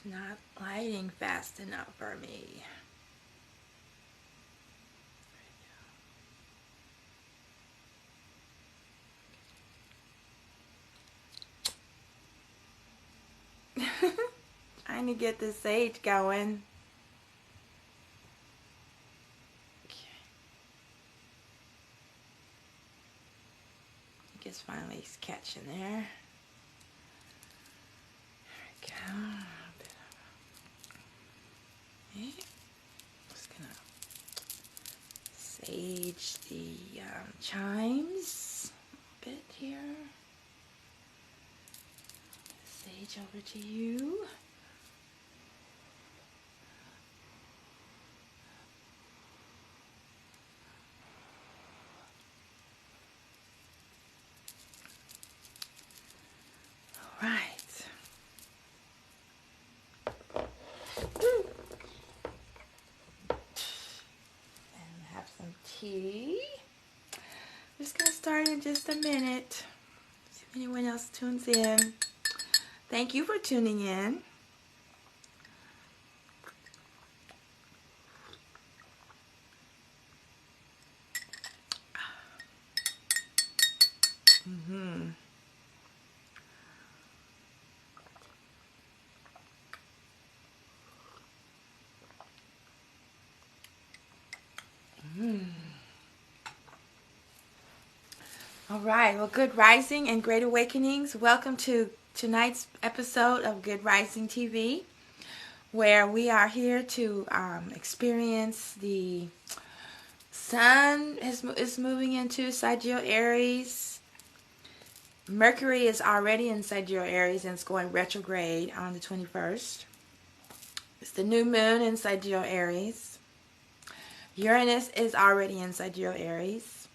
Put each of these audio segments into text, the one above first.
Not lighting fast enough for me. Trying to get the sage going. I guess finally it's catching there. There we go. Okay. Just gonna sage the chimes a bit here. Sage over to you. All right. And have some tea. I'm just gonna start in just a minute. See if anyone else tunes in. Thank you for tuning in. All right, well, good rising and great awakenings. Welcome to tonight's episode of Good Rising TV, where we are here to experience the sun is moving into Sidereal Aries. Mercury is already in Sidereal Aries and it's going retrograde on the 21st. It's the new moon in Sidereal Aries. Uranus is already in Sidereal Aries.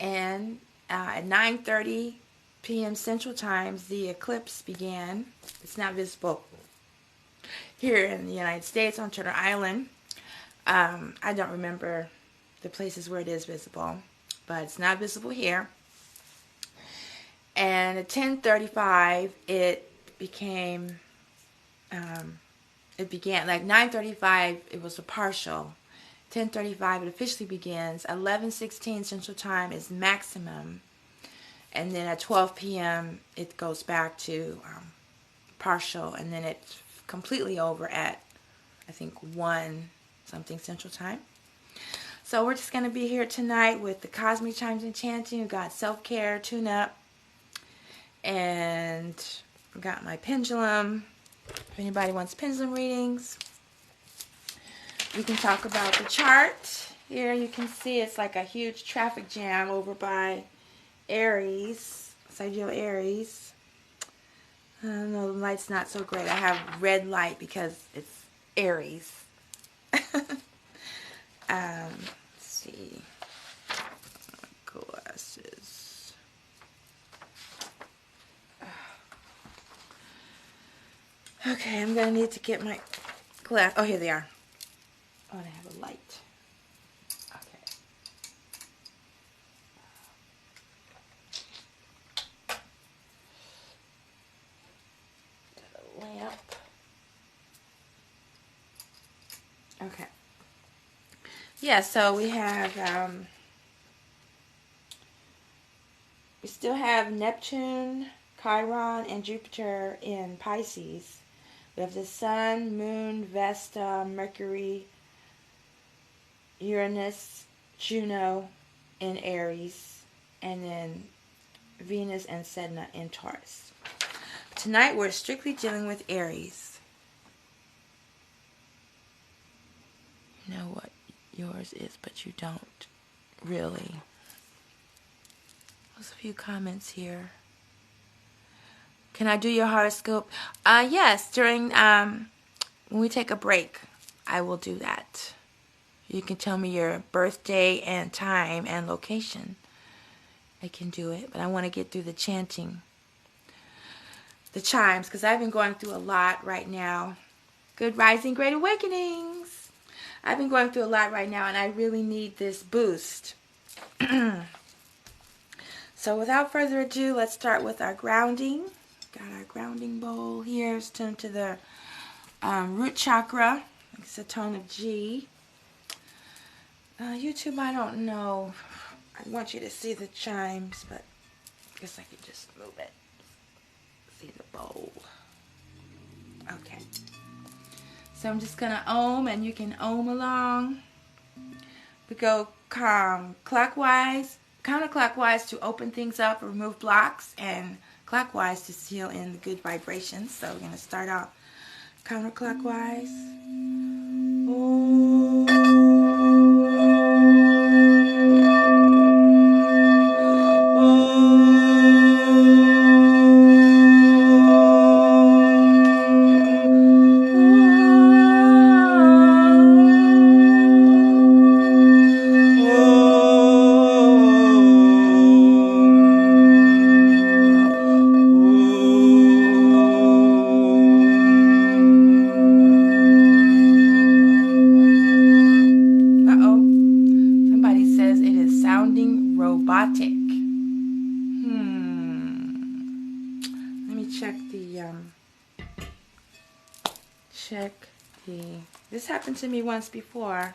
And at 9:30 p.m. Central Time, the eclipse began. It's not visible here in the United States on Turtle Island. I don't remember the places where it is visible, but it's not visible here. And at 10:35, it began like 9:35. It was a partial. 10:35 it officially begins. 11:16 Central Time is maximum, and then at 12 p.m. it goes back to partial, and then it's completely over at I think 1 something Central Time. So we're just going to be here tonight with the Cosmic Chimes and Chanting. We've got self-care, tune-up, and I've got my pendulum. If anybody wants pendulum readings, we can talk about the chart. Here you can see it's like a huge traffic jam over by Aries, Sidereal Aries. I don't know, the light's not so great. I have red light because it's Aries. Let's see. Glasses. Okay, I'm going to need to get my glass. Oh, here they are. Oh, and I have a light. Okay. Got a lamp. Okay. Yeah, so we have, we still have Neptune, Chiron, and Jupiter in Pisces. We have the Sun, Moon, Vesta, Mercury, Uranus, Juno in Aries, and then Venus and Sedna in Taurus. Tonight we're strictly dealing with Aries. You know what yours is, but you don't really. There's a few comments here. Can I do your horoscope? Yes, during when we take a break, I will do that. You can tell me your birthday and time and location. I can do it, but I want to get through the chanting, the chimes, because I've been going through a lot right now. Good rising, great awakenings. I've been going through a lot right now, and I really need this boost. So without further ado, let's start with our grounding. Got our grounding bowl here. Let's turn to the root chakra. It's a tone of G. YouTube, I don't know. I want you to see the chimes, but I guess I could just move it. See the bowl. Okay. So I'm just going to ohm, and you can ohm along. We go clockwise, counterclockwise to open things up, remove blocks, and clockwise to seal in the good vibrations. So we're going to start out counterclockwise. Robotic. Let me check the, this happened to me once before,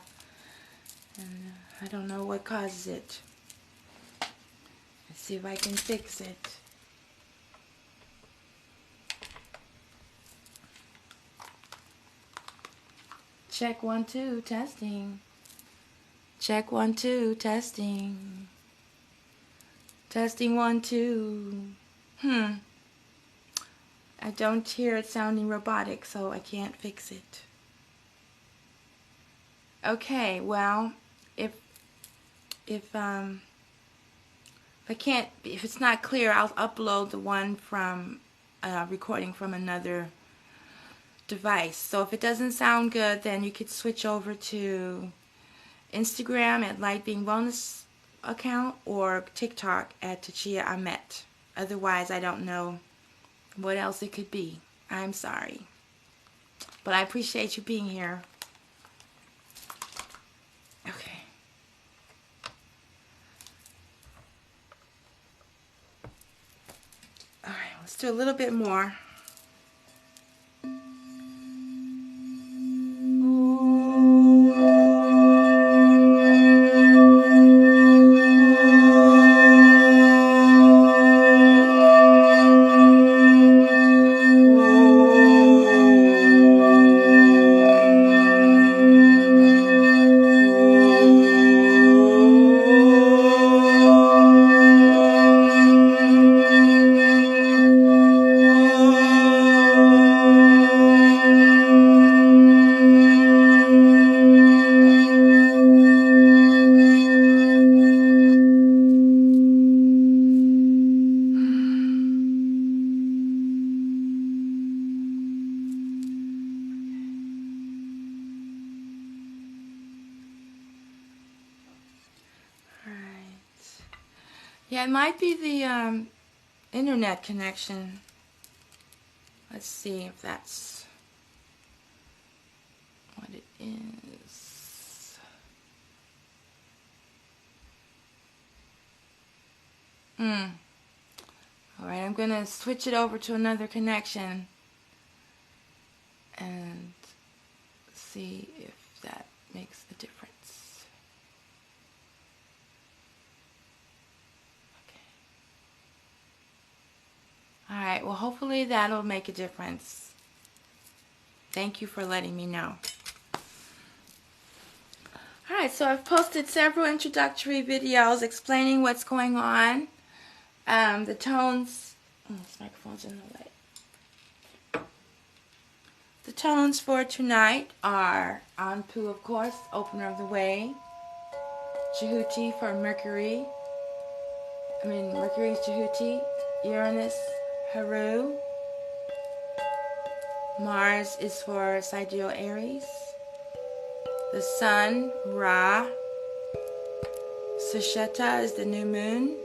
and I don't know what causes it. Let's see if I can fix it. Check 1 2 testing. Check 1 2 testing. Testing 1 2. I don't hear it sounding robotic, so I can't fix it. Okay, well, if it's not clear, I'll upload the one from recording from another device. So if it doesn't sound good, then you could switch over to Instagram at Light Being Wellness account or TikTok at Tachia Ahmet. Otherwise, I don't know what else it could be. I'm sorry. But I appreciate you being here. Okay. Alright, let's do a little bit more. Yeah, it might be the internet connection. Let's see if that's what it is. Alright, I'm going to switch it over to another connection and see if that makes the difference. Alright, well hopefully that'll make a difference. Thank you for letting me know. Alright, so I've posted several introductory videos explaining what's going on. The tones, this microphone's in the way. The tones for tonight are Anpu, of course, Opener of the Way. Jehuti for Mercury. Mercury's Jehuti. Uranus, Haru. Mars is for Sidereal Aries. The Sun, Ra. Sasheta is the new moon.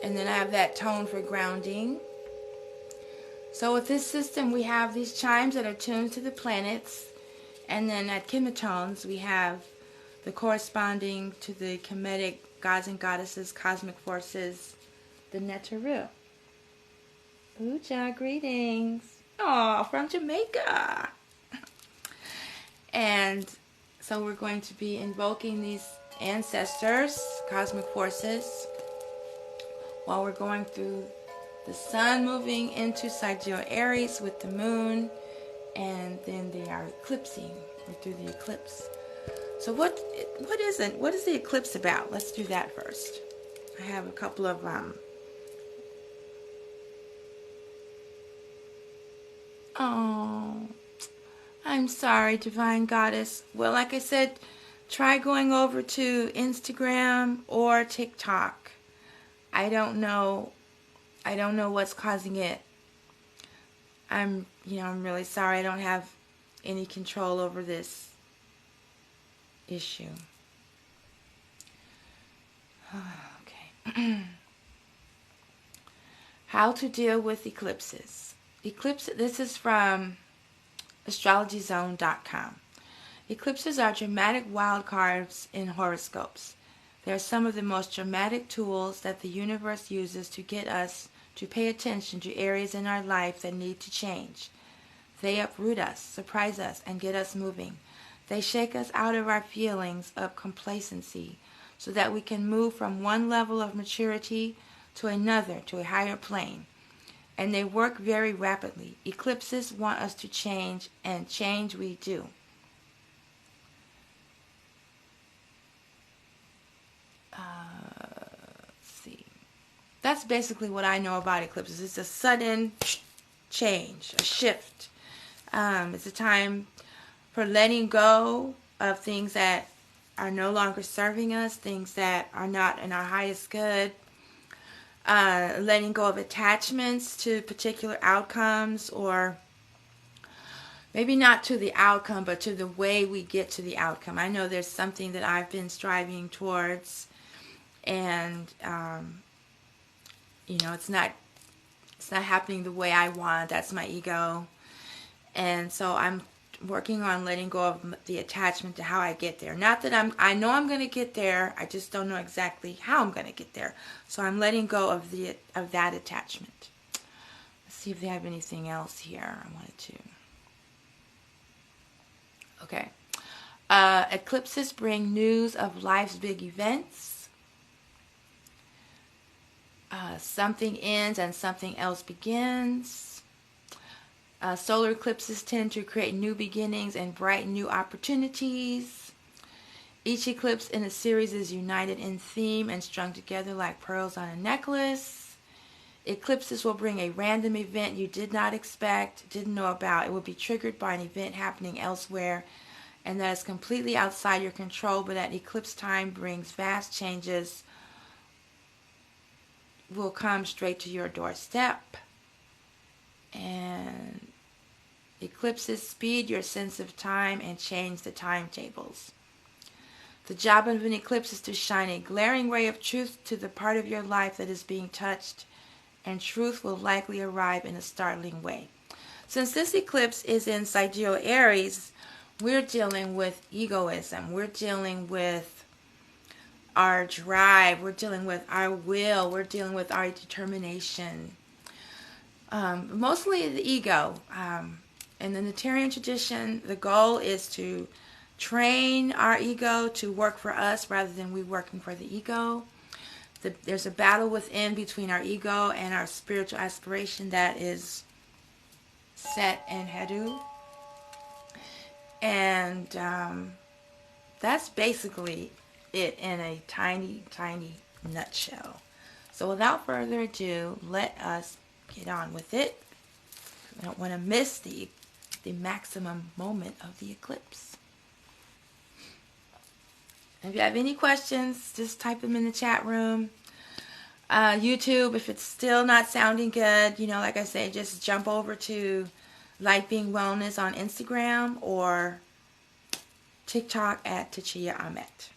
And then I have that tone for grounding. So with this system, we have these chimes that are tuned to the planets. And then at chemitones, we have the corresponding to the Kemetic gods and goddesses, cosmic forces, the Neteru. Uja, greetings. Aw, from Jamaica. And so we're going to be invoking these ancestors, cosmic forces, while we're going through the sun moving into Sidereal Aries with the moon, and then they are eclipsing. We're through the eclipse. So what is the eclipse about? Let's do that first. I have a couple of oh, I'm sorry, Divine Goddess. Well, like I said, try going over to Instagram or TikTok. I don't know what's causing it. I'm really sorry. I don't have any control over this issue. Okay. How to deal with eclipses. This is from astrologyzone.com. Eclipses are dramatic wild cards in horoscopes. They are some of the most dramatic tools that the universe uses to get us to pay attention to areas in our life that need to change. They uproot us, surprise us, and get us moving. They shake us out of our feelings of complacency so that we can move from one level of maturity to another, to a higher plane. And they work very rapidly. Eclipses want us to change, and change we do. Let's see. That's basically what I know about eclipses. It's a sudden change, a shift. It's a time for letting go of things that are no longer serving us, things that are not in our highest good. Letting go of attachments to particular outcomes, or maybe not to the outcome, but to the way we get to the outcome. I know there's something that I've been striving towards, and it's not happening the way I want. That's my ego, and so I'm working on letting go of the attachment to how I get there. Not that I know I'm going to get there. I just don't know exactly how I'm going to get there. So I'm letting go of that attachment. Let's see if they have anything else here I wanted to. Okay. Eclipses bring news of life's big events. Something ends and something else begins. Solar eclipses tend to create new beginnings and brighten new opportunities. Each eclipse in a series is united in theme and strung together like pearls on a necklace. Eclipses will bring a random event you did not expect, didn't know about. It will be triggered by an event happening elsewhere, and that is completely outside your control, but at eclipse time brings vast changes, will come straight to your doorstep. And eclipses speed your sense of time and change the timetables. The job of an eclipse is to shine a glaring ray of truth to the part of your life that is being touched, and truth will likely arrive in a startling way. Since this eclipse is in Sidereal Aries, we're dealing with egoism. We're dealing with our drive. We're dealing with our will. We're dealing with our determination. Mostly the ego. In the Natarian tradition, the goal is to train our ego to work for us rather than we working for the ego. There's a battle within between our ego and our spiritual aspiration that is Set and Hedu. And that's basically it in a tiny, tiny nutshell. So without further ado, let us get on with it. I don't want to miss the maximum moment of the eclipse. If you have any questions, just type them in the chat room. YouTube, if it's still not sounding good, like I say, just jump over to Light Being Wellness on Instagram or TikTok at Tachia Ahmet.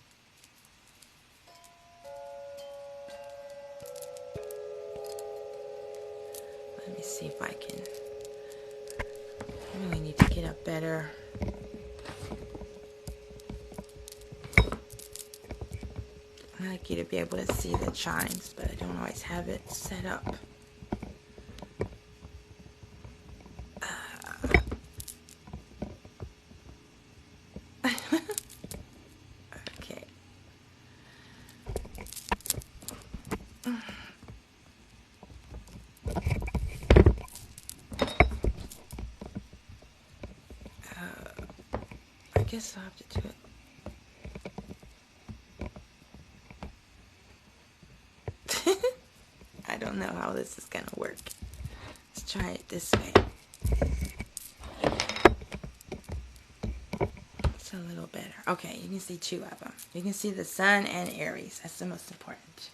Let me see if I can. I really need to get up better. I like you to be able to see the chimes, but I don't always have it set up. guess I'll have to do it. I don't know how this is gonna work. Let's try it this way. It's a little better. Okay, you can see two of them. You can see the Sun and Aries. That's the most important.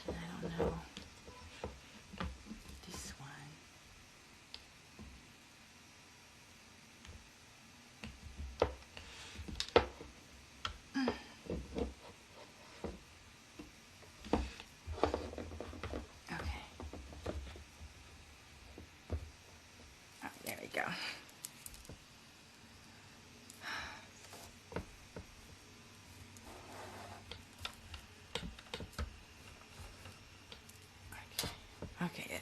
And I don't know this one. Okay. Oh, there we go. Okay, there.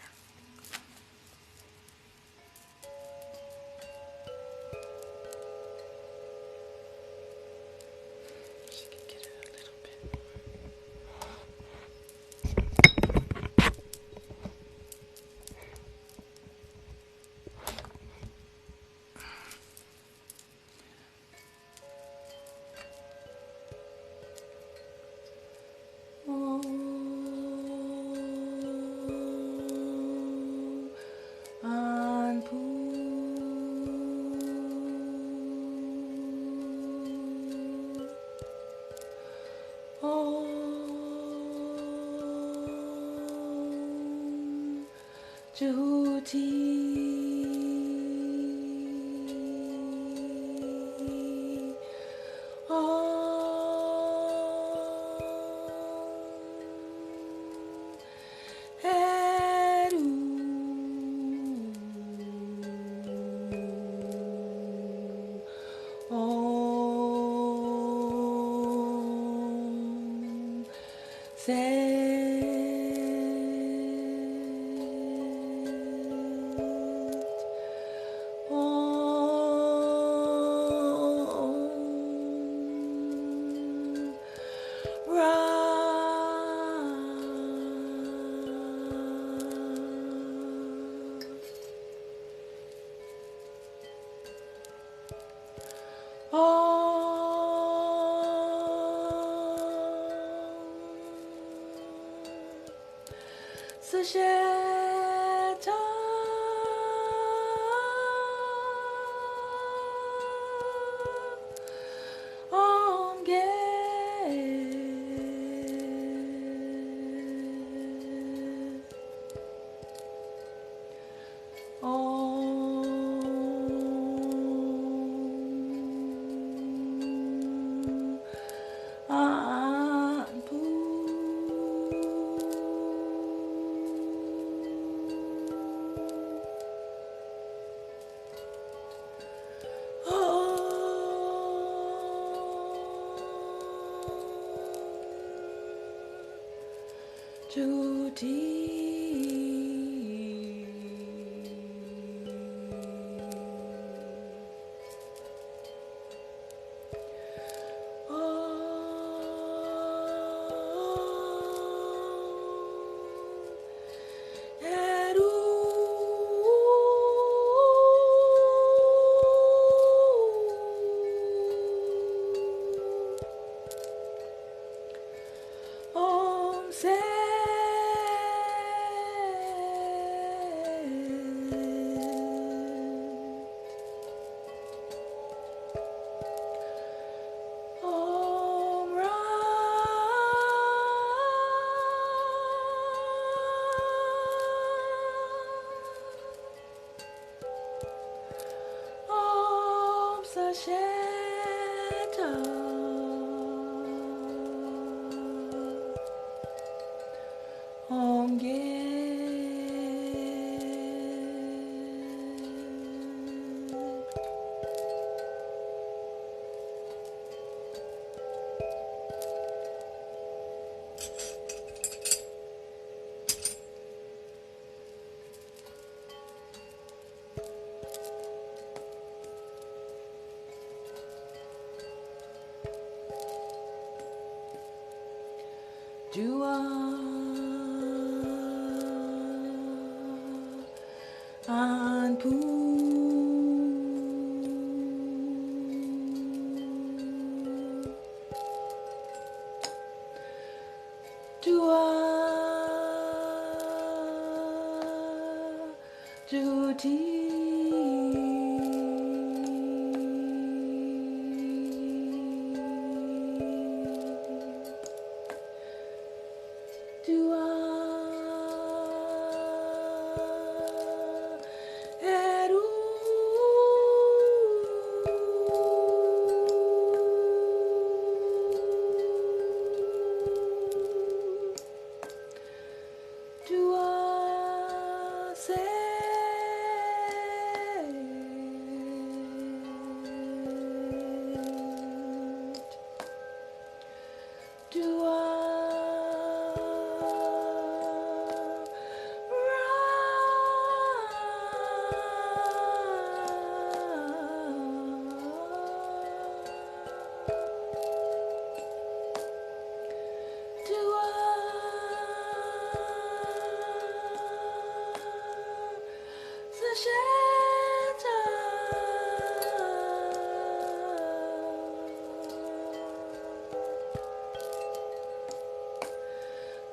She can get it a little bit.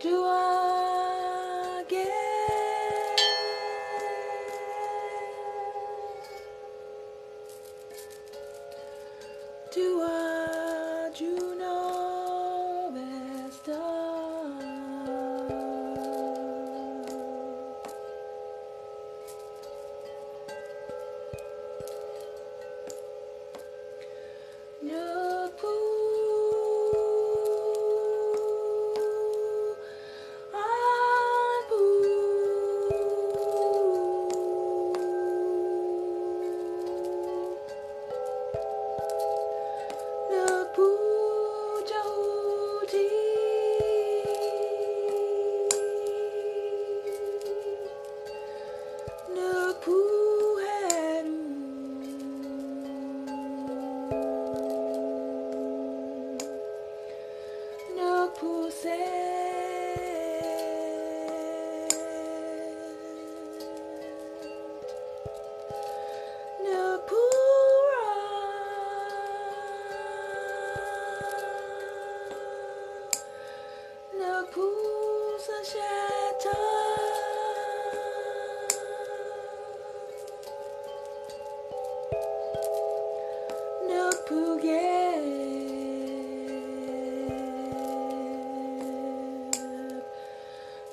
to again. To a Juno Vesta.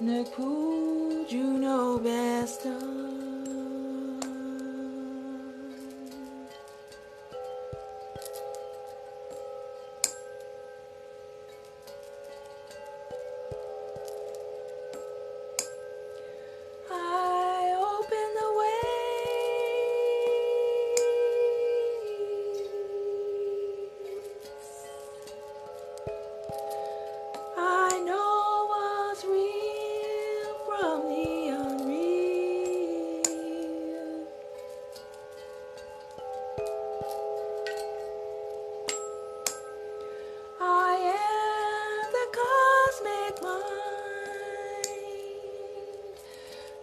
Nepal, Juno Vesta. I open the waves. I know what's real from the unreal. I am the cosmic mind,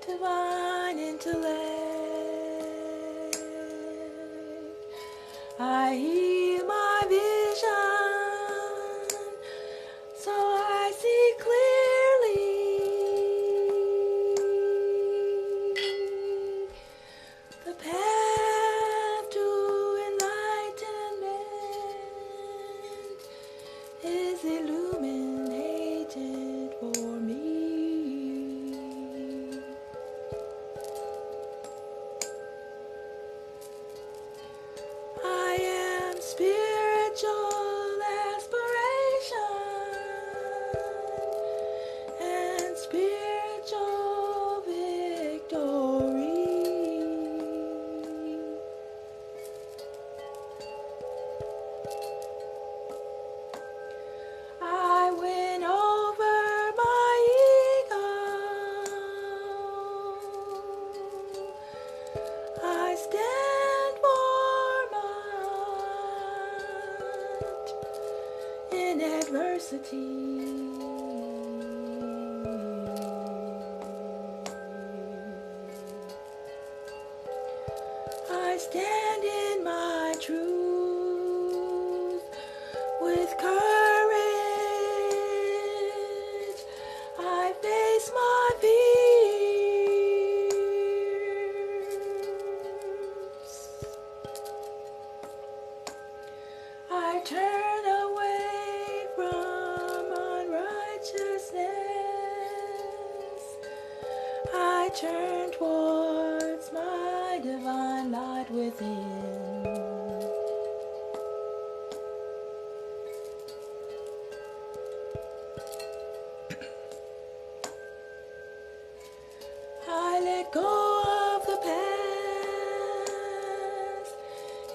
divine intellect. I heal my vision, so I see clearly. The path to enlightenment is illuminated for me. I am spiritual aspiration and spiritual victory. I win over my ego. I stand for might in adversity. I stand in my truth with courage. I face my fears. I turn away from unrighteousness. I turn towards my divine light within. I let go of the past.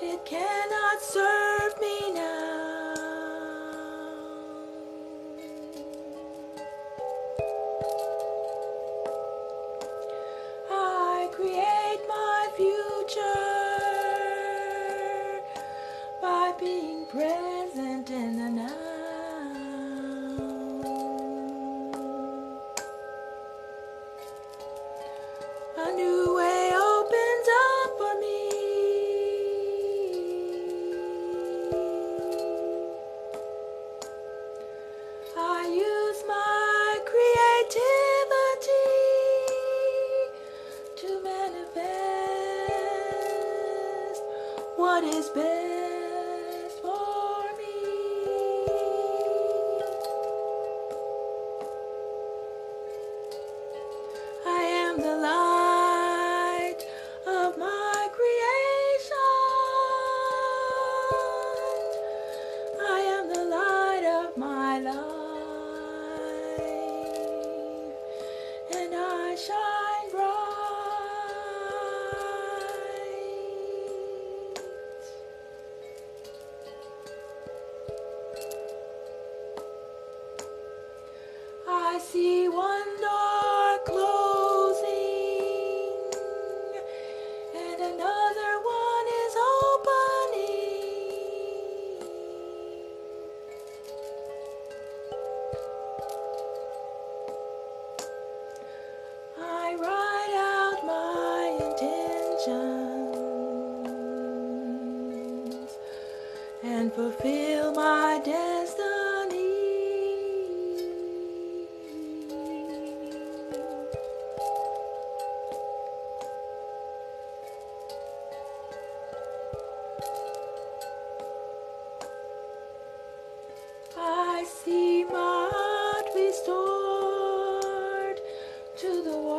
It cannot serve me now. I create my future by being present in the now. A new way opens up for me. is best for me. I am the light of my creation. I am the light of my life, and I shine bright. I see one door closing and another one is opening. I write out my intentions and fulfill my destiny. I see my heart restored to the world.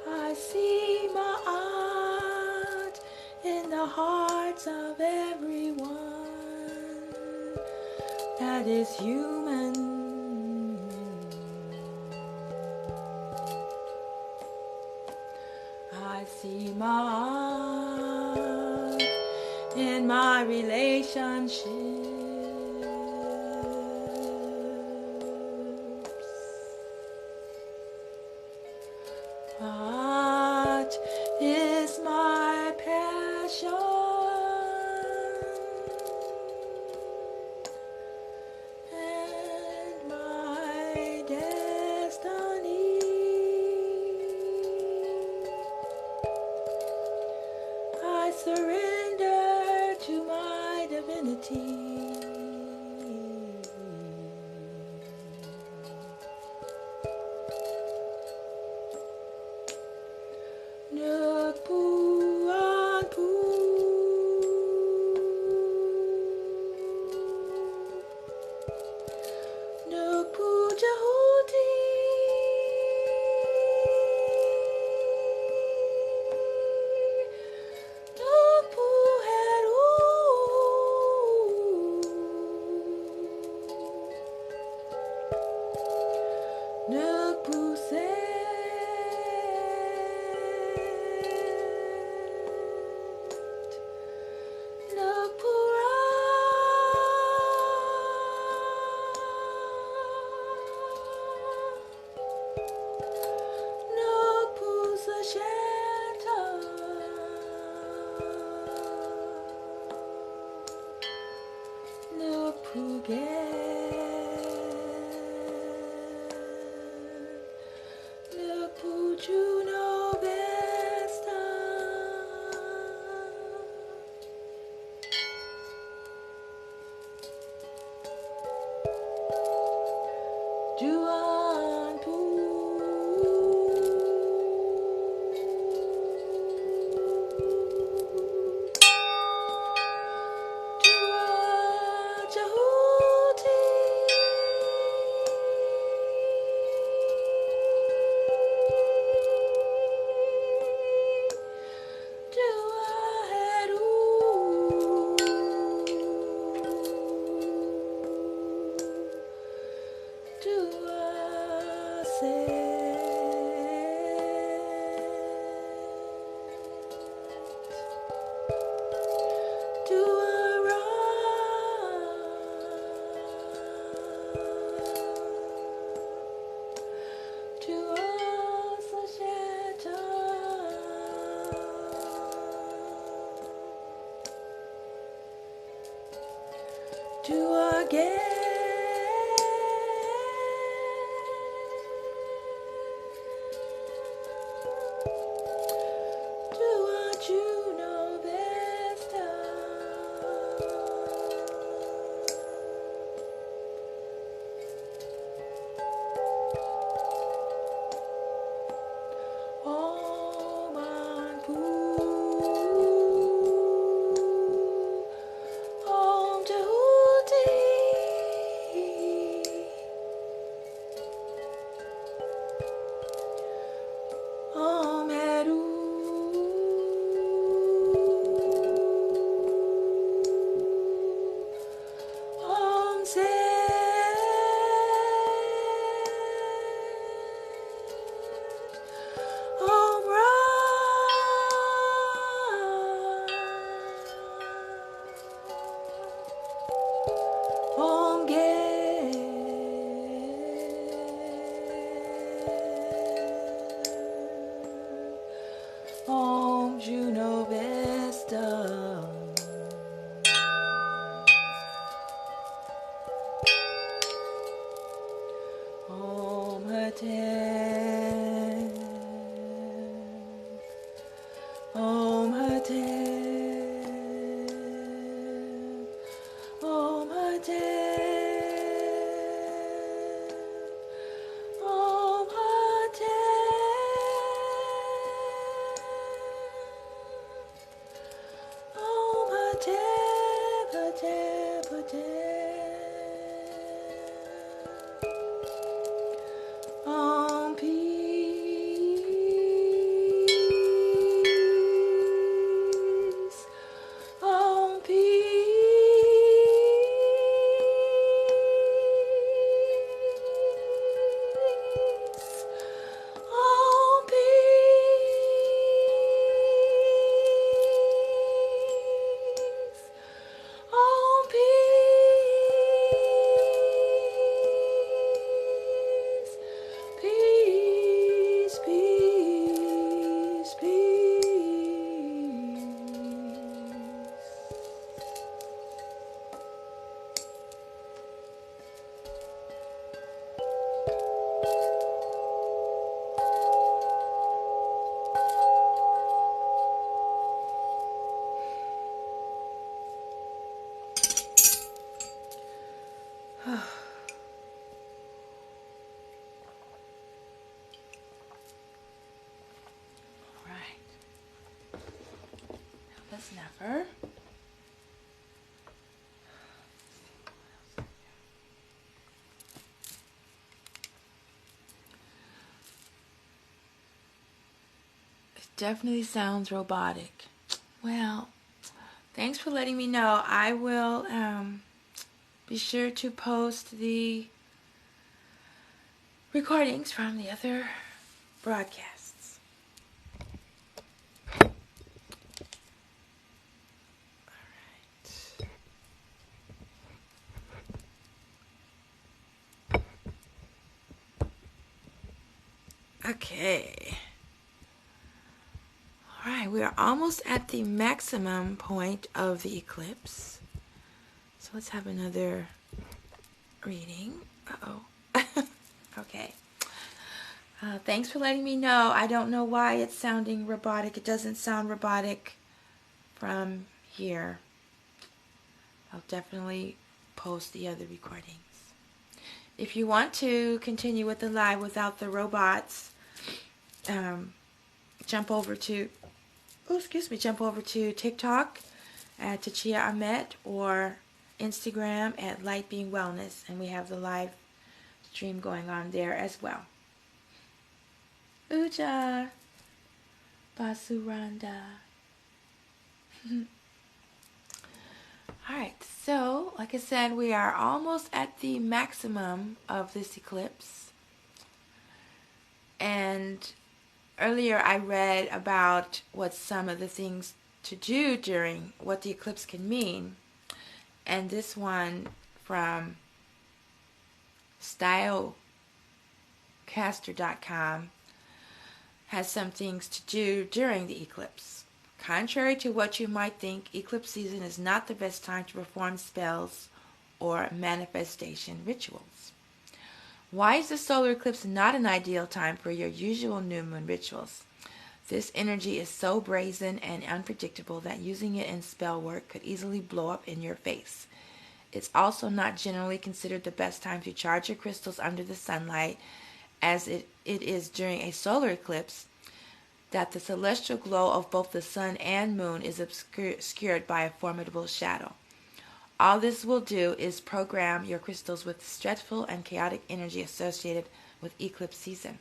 I see my art in the hearts of everyone that is human. I see my art in my relationships. Art is my passion, and my destiny. I surrender to my divinity. Nuk pu an pu, nuk pu jahuti, nuk pu heru, nuk pu se. Om peace. Om peace. Om peace. Om peace. Peace, peace, peace. Right. Now this never. It definitely sounds robotic. Well, thanks for letting me know. I will be sure to post the recordings from the other broadcasts. Okay. Alright, we are almost at the maximum point of the eclipse. So let's have another reading. Uh-oh. Okay. Thanks for letting me know. I don't know why it's sounding robotic. It doesn't sound robotic from here. I'll definitely post the other recordings. If you want to continue with the live without the robots, jump over to TikTok at Tachia Ahmet or Instagram at Light Being Wellness, and we have the live stream going on there as well. Uja Basuranda. Alright, so like I said, we are almost at the maximum of this eclipse. And earlier I read about what some of the things to do during what the eclipse can mean. And this one from stylecaster.com has some things to do during the eclipse. Contrary to what you might think, eclipse season is not the best time to perform spells or manifestation rituals. Why is the solar eclipse not an ideal time for your usual new moon rituals? This energy is so brazen and unpredictable that using it in spell work could easily blow up in your face. It's also not generally considered the best time to charge your crystals under the sunlight, as it is during a solar eclipse that the celestial glow of both the sun and moon is obscured by a formidable shadow. All this will do is program your crystals with stressful and chaotic energy associated with eclipse season.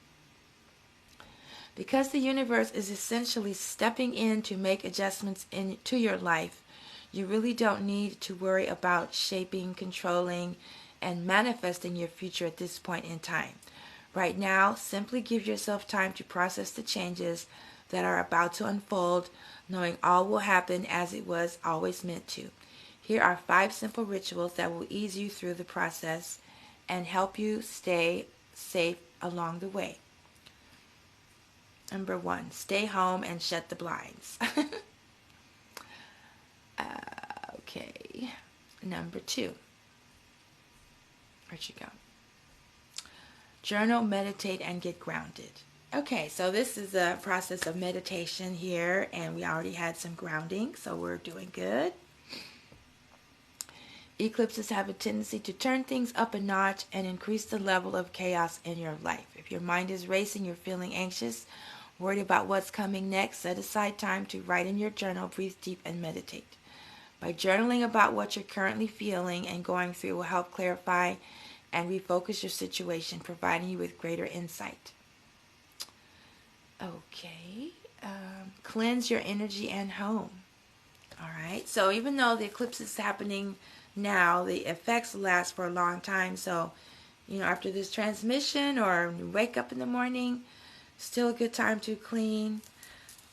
Because the universe is essentially stepping in to make adjustments to your life, you really don't need to worry about shaping, controlling, and manifesting your future at this point in time. Right now, simply give yourself time to process the changes that are about to unfold, knowing all will happen as it was always meant to. Here are 5 simple rituals that will ease you through the process and help you stay safe along the way. Number 1, stay home and shut the blinds. Okay. Number 2. Where'd you go? Journal, meditate, and get grounded. Okay, so this is a process of meditation here, and we already had some grounding, so we're doing good. Eclipses have a tendency to turn things up a notch and increase the level of chaos in your life. If your mind is racing, you're feeling anxious, worried about what's coming next, set aside time to write in your journal, breathe deep, and meditate. By journaling about what you're currently feeling and going through will help clarify and refocus your situation, providing you with greater insight. Okay. Cleanse your energy and home. All right. So even though the eclipse is happening now, the effects last for a long time. So, after this transmission or you wake up in the morning, still a good time to clean.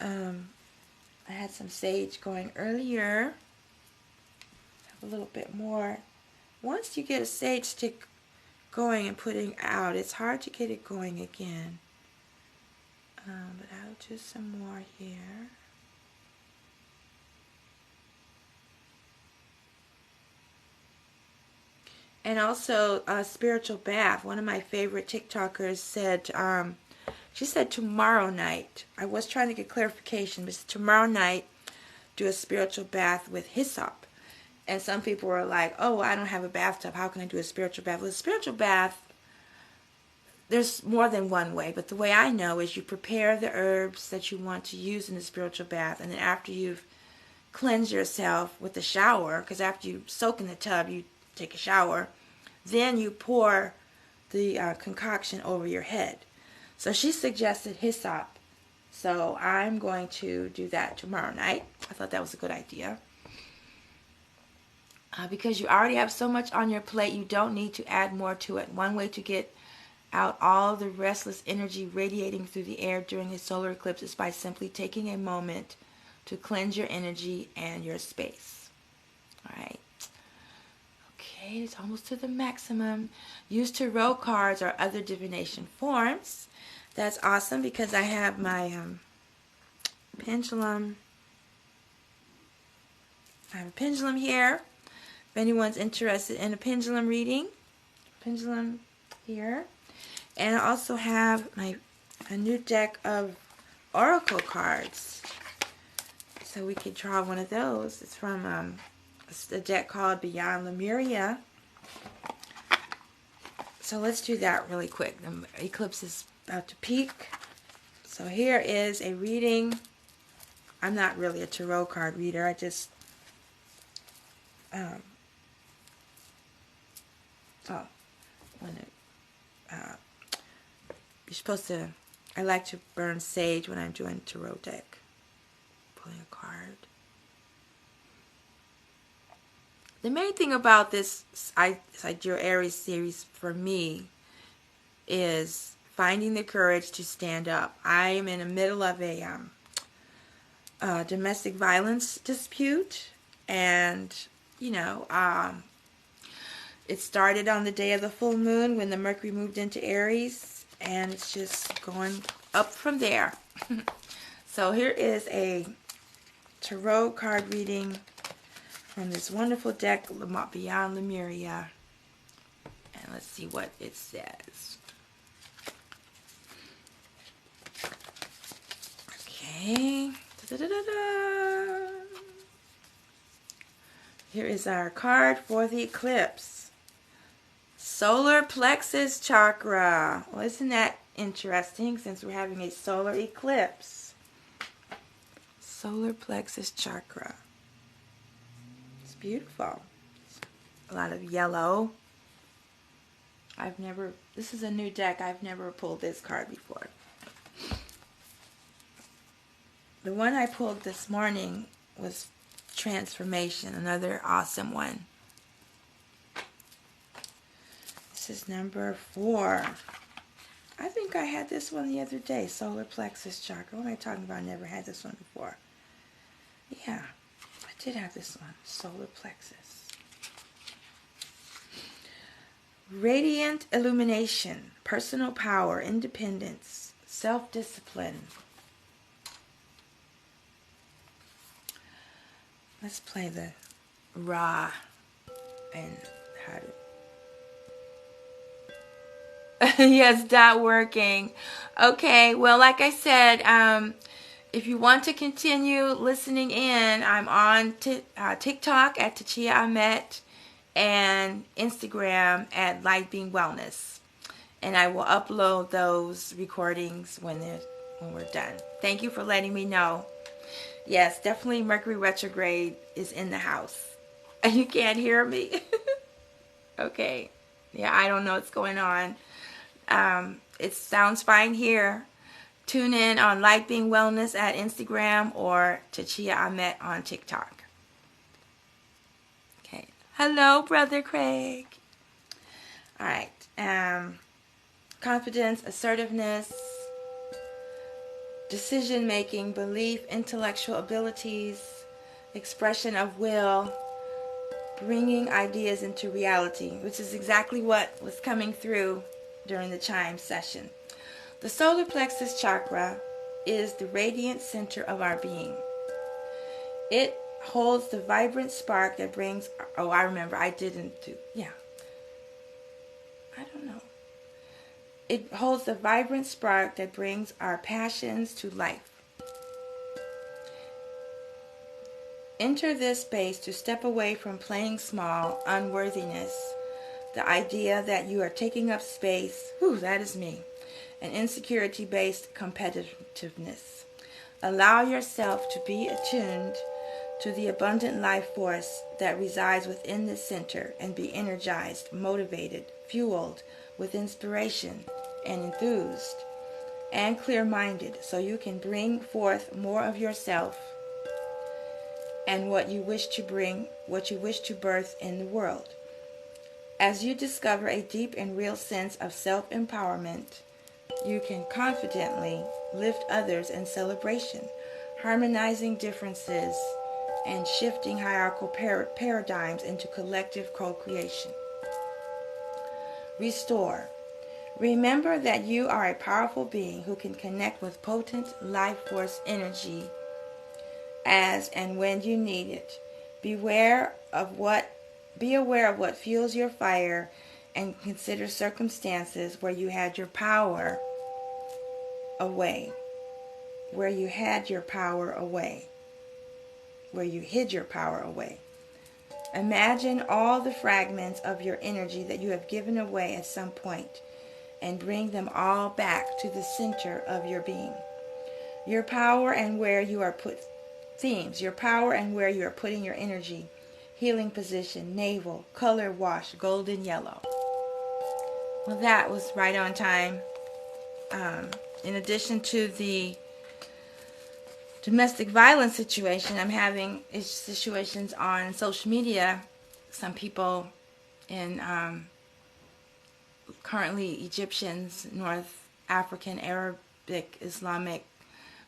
I had some sage going earlier. Have a little bit more. Once you get a sage stick going and putting out, it's hard to get it going again. But I'll do some more here. And also a spiritual bath. One of my favorite TikTokers said, she said tomorrow night. I was trying to get clarification, but tomorrow night, do a spiritual bath with hyssop. And some people were like, oh, I don't have a bathtub. How can I do a spiritual bath? Well, a spiritual bath, there's more than one way. But the way I know is you prepare the herbs that you want to use in the spiritual bath. And then after you've cleansed yourself with the shower, because after you soak in the tub, you take a shower, then you pour the concoction over your head. So she suggested hyssop. So I'm going to do that tomorrow night. I thought that was a good idea. Because you already have so much on your plate, you don't need to add more to it. One way to get out all the restless energy radiating through the air during a solar eclipse is by simply taking a moment to cleanse your energy and your space. All right. Okay, it's almost to the maximum. Use tarot cards or other divination forms. That's awesome because I have my pendulum. I have a pendulum here. If anyone's interested in a pendulum reading, pendulum here. And I also have a new deck of oracle cards. So we could draw one of those. It's from a deck called Beyond Lemuria. So let's do that really quick. The eclipse is about to peak. So here is a reading. I'm not really a tarot card reader. I just you're supposed to, I like to burn sage when I'm doing tarot deck. Pulling a card. The main thing about this Sidereal Aries series for me is finding the courage to stand up. I am in the middle of a domestic violence dispute, and it started on the day of the full moon when the Mercury moved into Aries, and it's just going up from there. So here is a tarot card reading from this wonderful deck, Beyond Lemuria. And let's see what it says. Okay. Da-da-da-da-da. Here is our card for the eclipse. Solar plexus chakra. Well, isn't that interesting since we're having a solar eclipse? Solar plexus chakra. It's beautiful. A lot of yellow. This is a new deck. I've never pulled this card before. The one I pulled this morning was Transformation, another awesome one. This is number 4. I think I had this one the other day, Solar Plexus Chakra. What am I talking about? I never had this one before. Yeah, I did have this one, Solar Plexus. Radiant illumination, personal power, independence, self-discipline. Let's play the Ra and how to... Yeah, it's not working. Okay, well, like I said, if you want to continue listening in, I'm on TikTok at Tachia Ahmet, and Instagram at Light Being Wellness. And I will upload those recordings when we're done. Thank you for letting me know. Yes, definitely Mercury Retrograde is in the house. And you can't hear me? Okay. Yeah, I don't know what's going on. It sounds fine here. Tune in on Light Being Wellness at Instagram or Tachia Ahmet on TikTok. Okay. Hello, Brother Craig. All right. Confidence, assertiveness, decision-making, belief, intellectual abilities, expression of will, bringing ideas into reality, which is exactly what was coming through during the chime session. The solar plexus chakra is the radiant center of our being. It holds the vibrant spark that brings... Oh, I remember. I didn't do... Yeah. I don't know. It holds the vibrant spark that brings our passions to life. Enter this space to step away from playing small, unworthiness, the idea that you are taking up space, that is me, and insecurity-based competitiveness. Allow yourself to be attuned to the abundant life force that resides within this center and be energized, motivated, fueled with inspiration and enthused and clear-minded so you can bring forth more of yourself and what you wish to birth in the world. As you discover a deep and real sense of self-empowerment, you can confidently lift others in celebration, harmonizing differences and shifting hierarchical paradigms into collective co-creation. Restore. Remember that you are a powerful being who can connect with potent life force energy as and when you need it. Be aware of what fuels your fire and consider circumstances where you had your power away. Where you hid your power away. Imagine all the fragments of your energy that you have given away at some point and bring them all back to the center of your being. Your power and where you are putting your energy. Healing position, navel, color wash, golden yellow. Well, that was right on time. In addition to the domestic violence situation, I'm having situations on social media. Some people in currently Egyptians, North African, Arabic, Islamic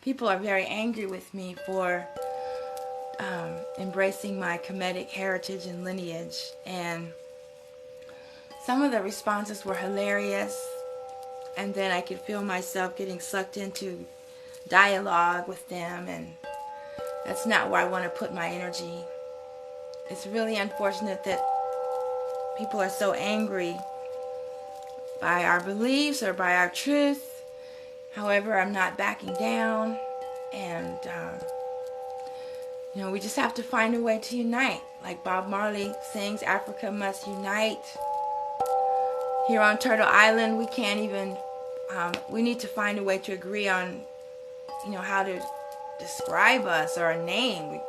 people are very angry with me for embracing my Kemetic heritage and lineage, and some of the responses were hilarious, and then I could feel myself getting sucked into dialogue with them, and that's not where I want to put my energy. It's really unfortunate that people are so angry by our beliefs or by our truth. However, I'm not backing down, and we just have to find a way to unite. Like Bob Marley sings, Africa must unite. Here on Turtle Island, we can't even, we need to find a way to agree on, how to describe us or a name.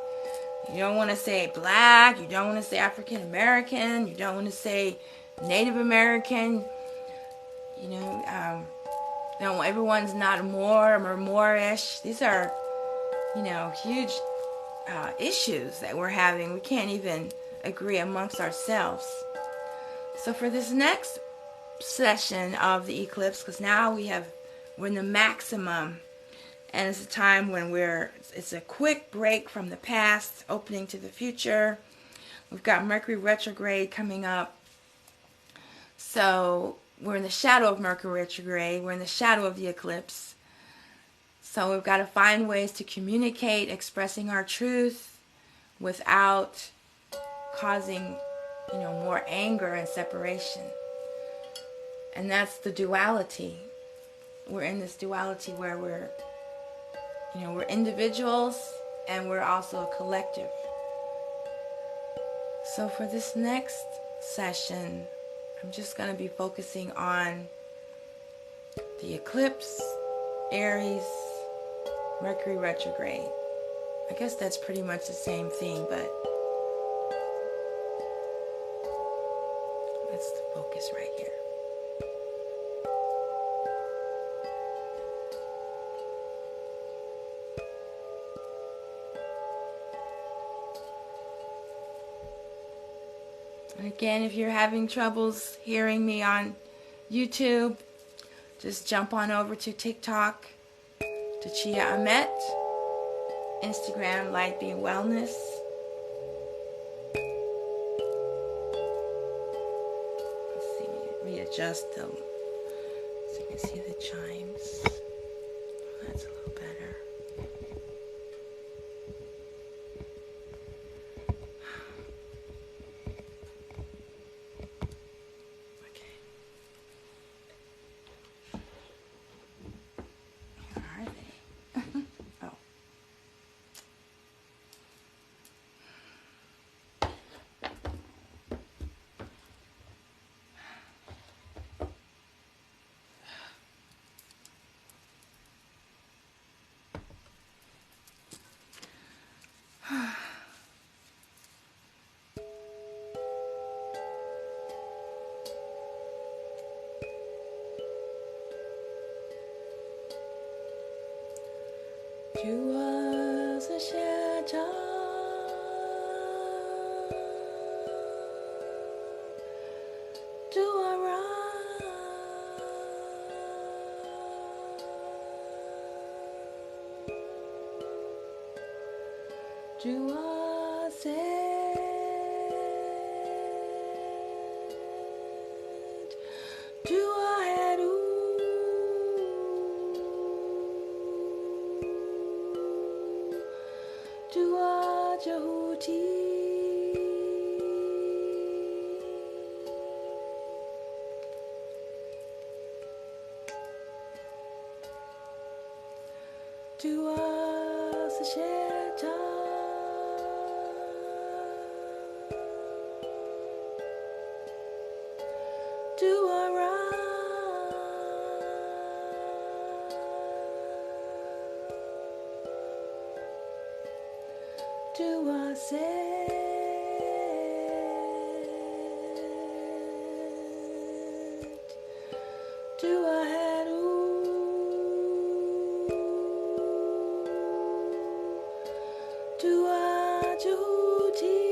You don't want to say black, you don't want to say African American, you don't want to say Native American, everyone's not more or Moorish. These are, huge issues that we're having. We can't even agree amongst ourselves. So for this next session of the eclipse, because now we're in the maximum, and it's a time when it's a quick break from the past, opening to the future. We've got Mercury Retrograde coming up. So we're in the shadow of Mercury Retrograde. We're in the shadow of the eclipse. So we've got to find ways to communicate, expressing our truth without causing, more anger and separation. And that's the duality. We're in this duality where we're individuals and we're also a collective. So for this next session, I'm just going to be focusing on the eclipse, Aries, Mercury Retrograde. I guess that's pretty much the same thing, but that's the focus right here. And again, if you're having troubles hearing me on YouTube, just jump on over to TikTok, to Chia Amet, Instagram, Light Being Wellness. Let's see, readjust them so you can see the chimes. Oh, that's a little better. You was a shadow to arise. You was it. You had Dua Jahuti. Dua Sasheta. Dua Ra. Do I say, do I had do I duty?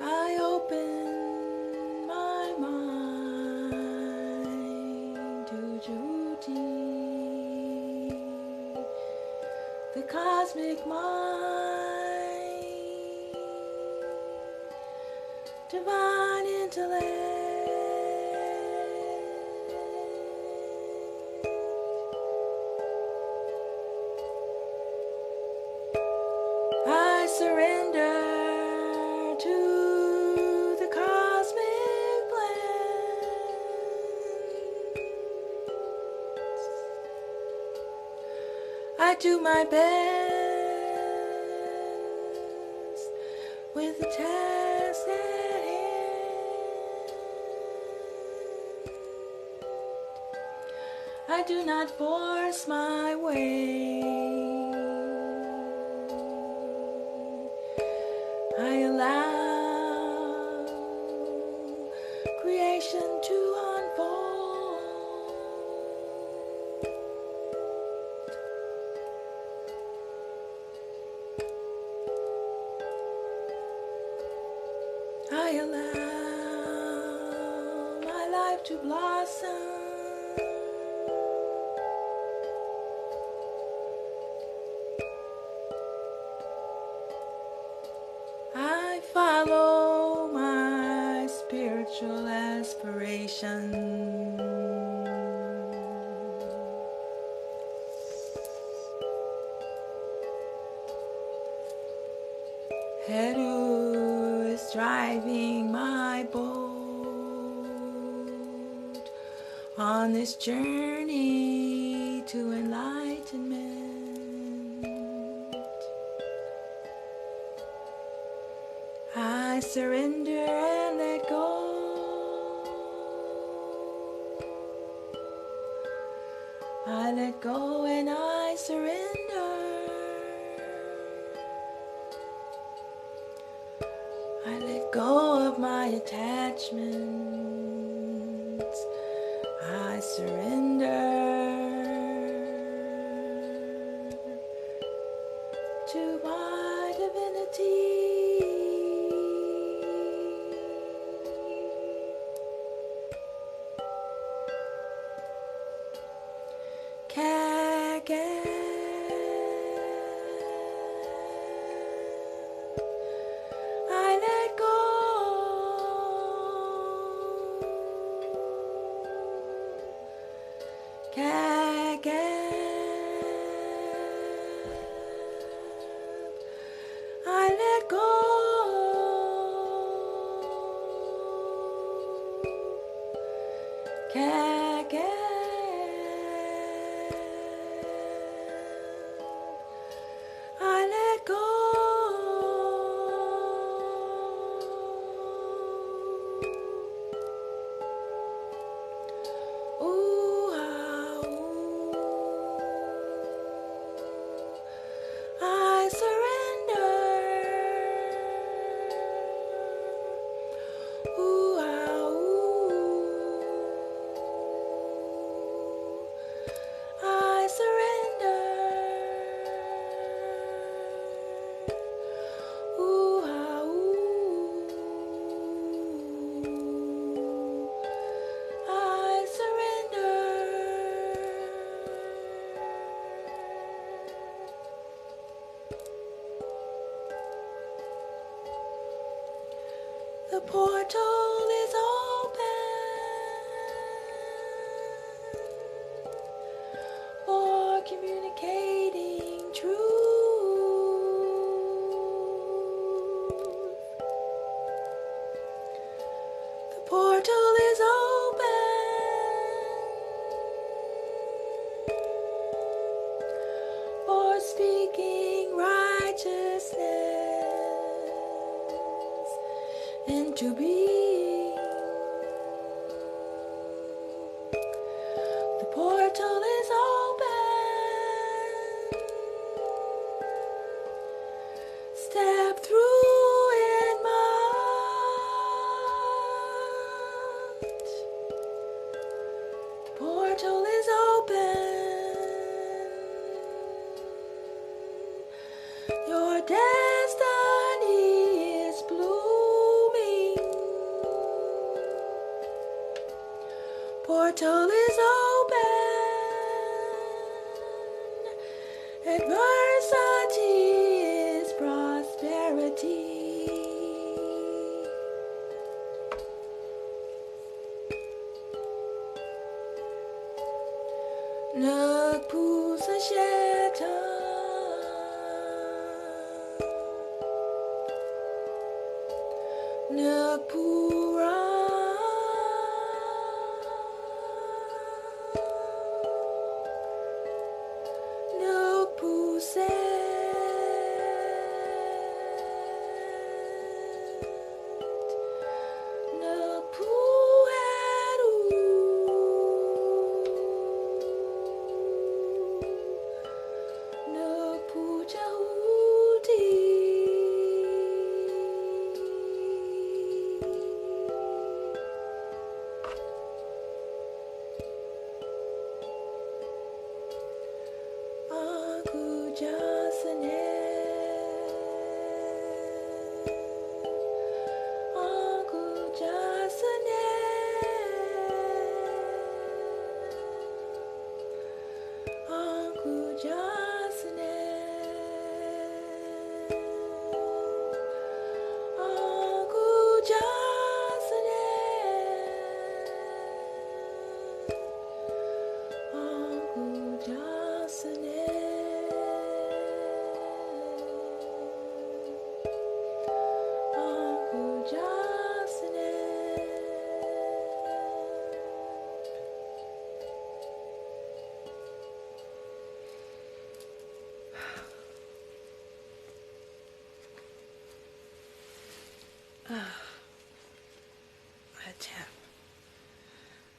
I open my mind to duty, the cosmic mind, divine intellect. I surrender to the cosmic plans. I do my best with the task at hand. I do not force my way. I allow creation to unfold. I allow my life to blossom. I follow my spiritual aspiration. Heru is driving my boat. on this journey to enlightenment. I surrender and let go. I let go and I surrender. I let go of my attachments. I surrender to my divinity. I let go. I let go. I let go. Ooh, ah, ooh. I surrender. Ooh, ah, ooh. I surrender. Ooh, ah, ooh. I surrender. The portal is open for communicating truth. The portal is open for speaking righteousness into being. The portal is open. Step through it must. The portal is open. Your destiny is blooming. Portal is open. Adversity is prosperity. Nagpu Sasheta. Nagpura. Nagpuse. Nagpueru.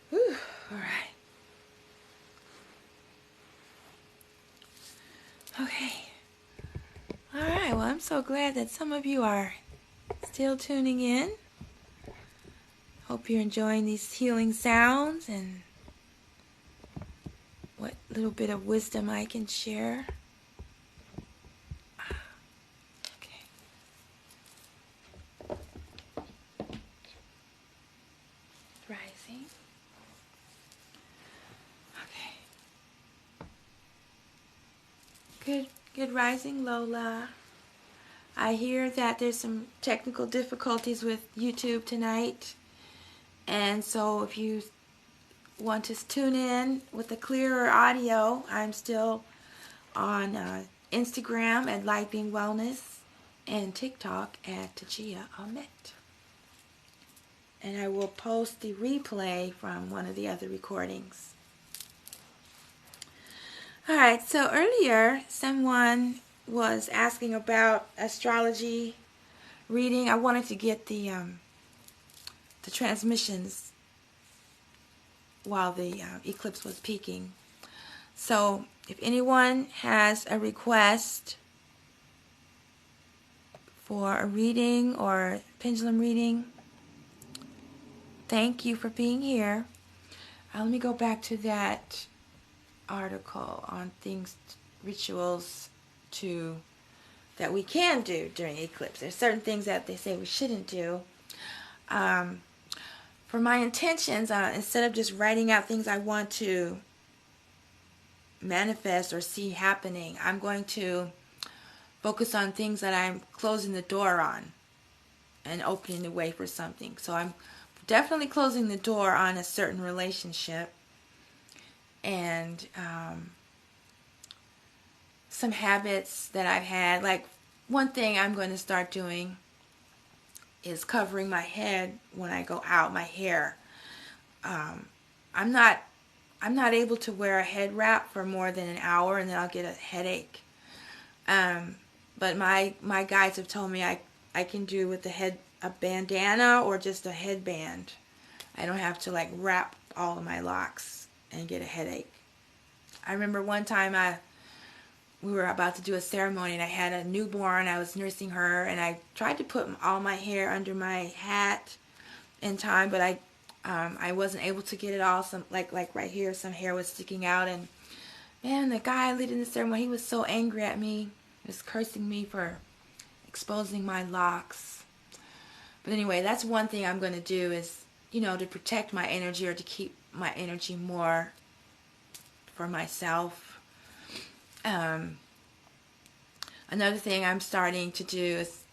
Whew, all right. Okay. All right. Well, I'm so glad that some of you are still tuning in. Hope you're enjoying these healing sounds and what little bit of wisdom I can share. Okay. Rising. Okay. Good rising, Lola. I hear that there's some technical difficulties with YouTube tonight. And so if you want to tune in with a clearer audio, I'm still on Instagram at Light Being Wellness and TikTok at Tajia Ahmed. And I will post the replay from one of the other recordings. Alright, so earlier someone was asking about astrology reading. I wanted to get the transmissions while the eclipse was peaking. So if anyone has a request for a reading or pendulum reading, thank you for being here. Let me go back to that article on things, rituals that we can do during eclipse. There's certain things that they say we shouldn't do. For my intentions, instead of just writing out things I want to manifest or see happening, I'm going to focus on things that I'm closing the door on and opening the way for something. So I'm definitely closing the door on a certain relationship and some habits that I've had. Like, one thing I'm going to start doing is covering my head when I go out, my hair. I'm not able to wear a head wrap for more than an hour, and then I'll get a headache. But my guides have told me I can do with a bandana or just a headband. I don't have to like wrap all of my locks and get a headache. I remember one time we were about to do a ceremony and I had a newborn. I was nursing her and I tried to put all my hair under my hat in time, but I wasn't able to get it all. Some like right here, some hair was sticking out, and man, the guy leading the ceremony, he was so angry at me. He was cursing me for exposing my locks. But anyway, that's one thing I'm going to do is, to protect my energy or to keep my energy more for myself. Another thing I'm starting to do is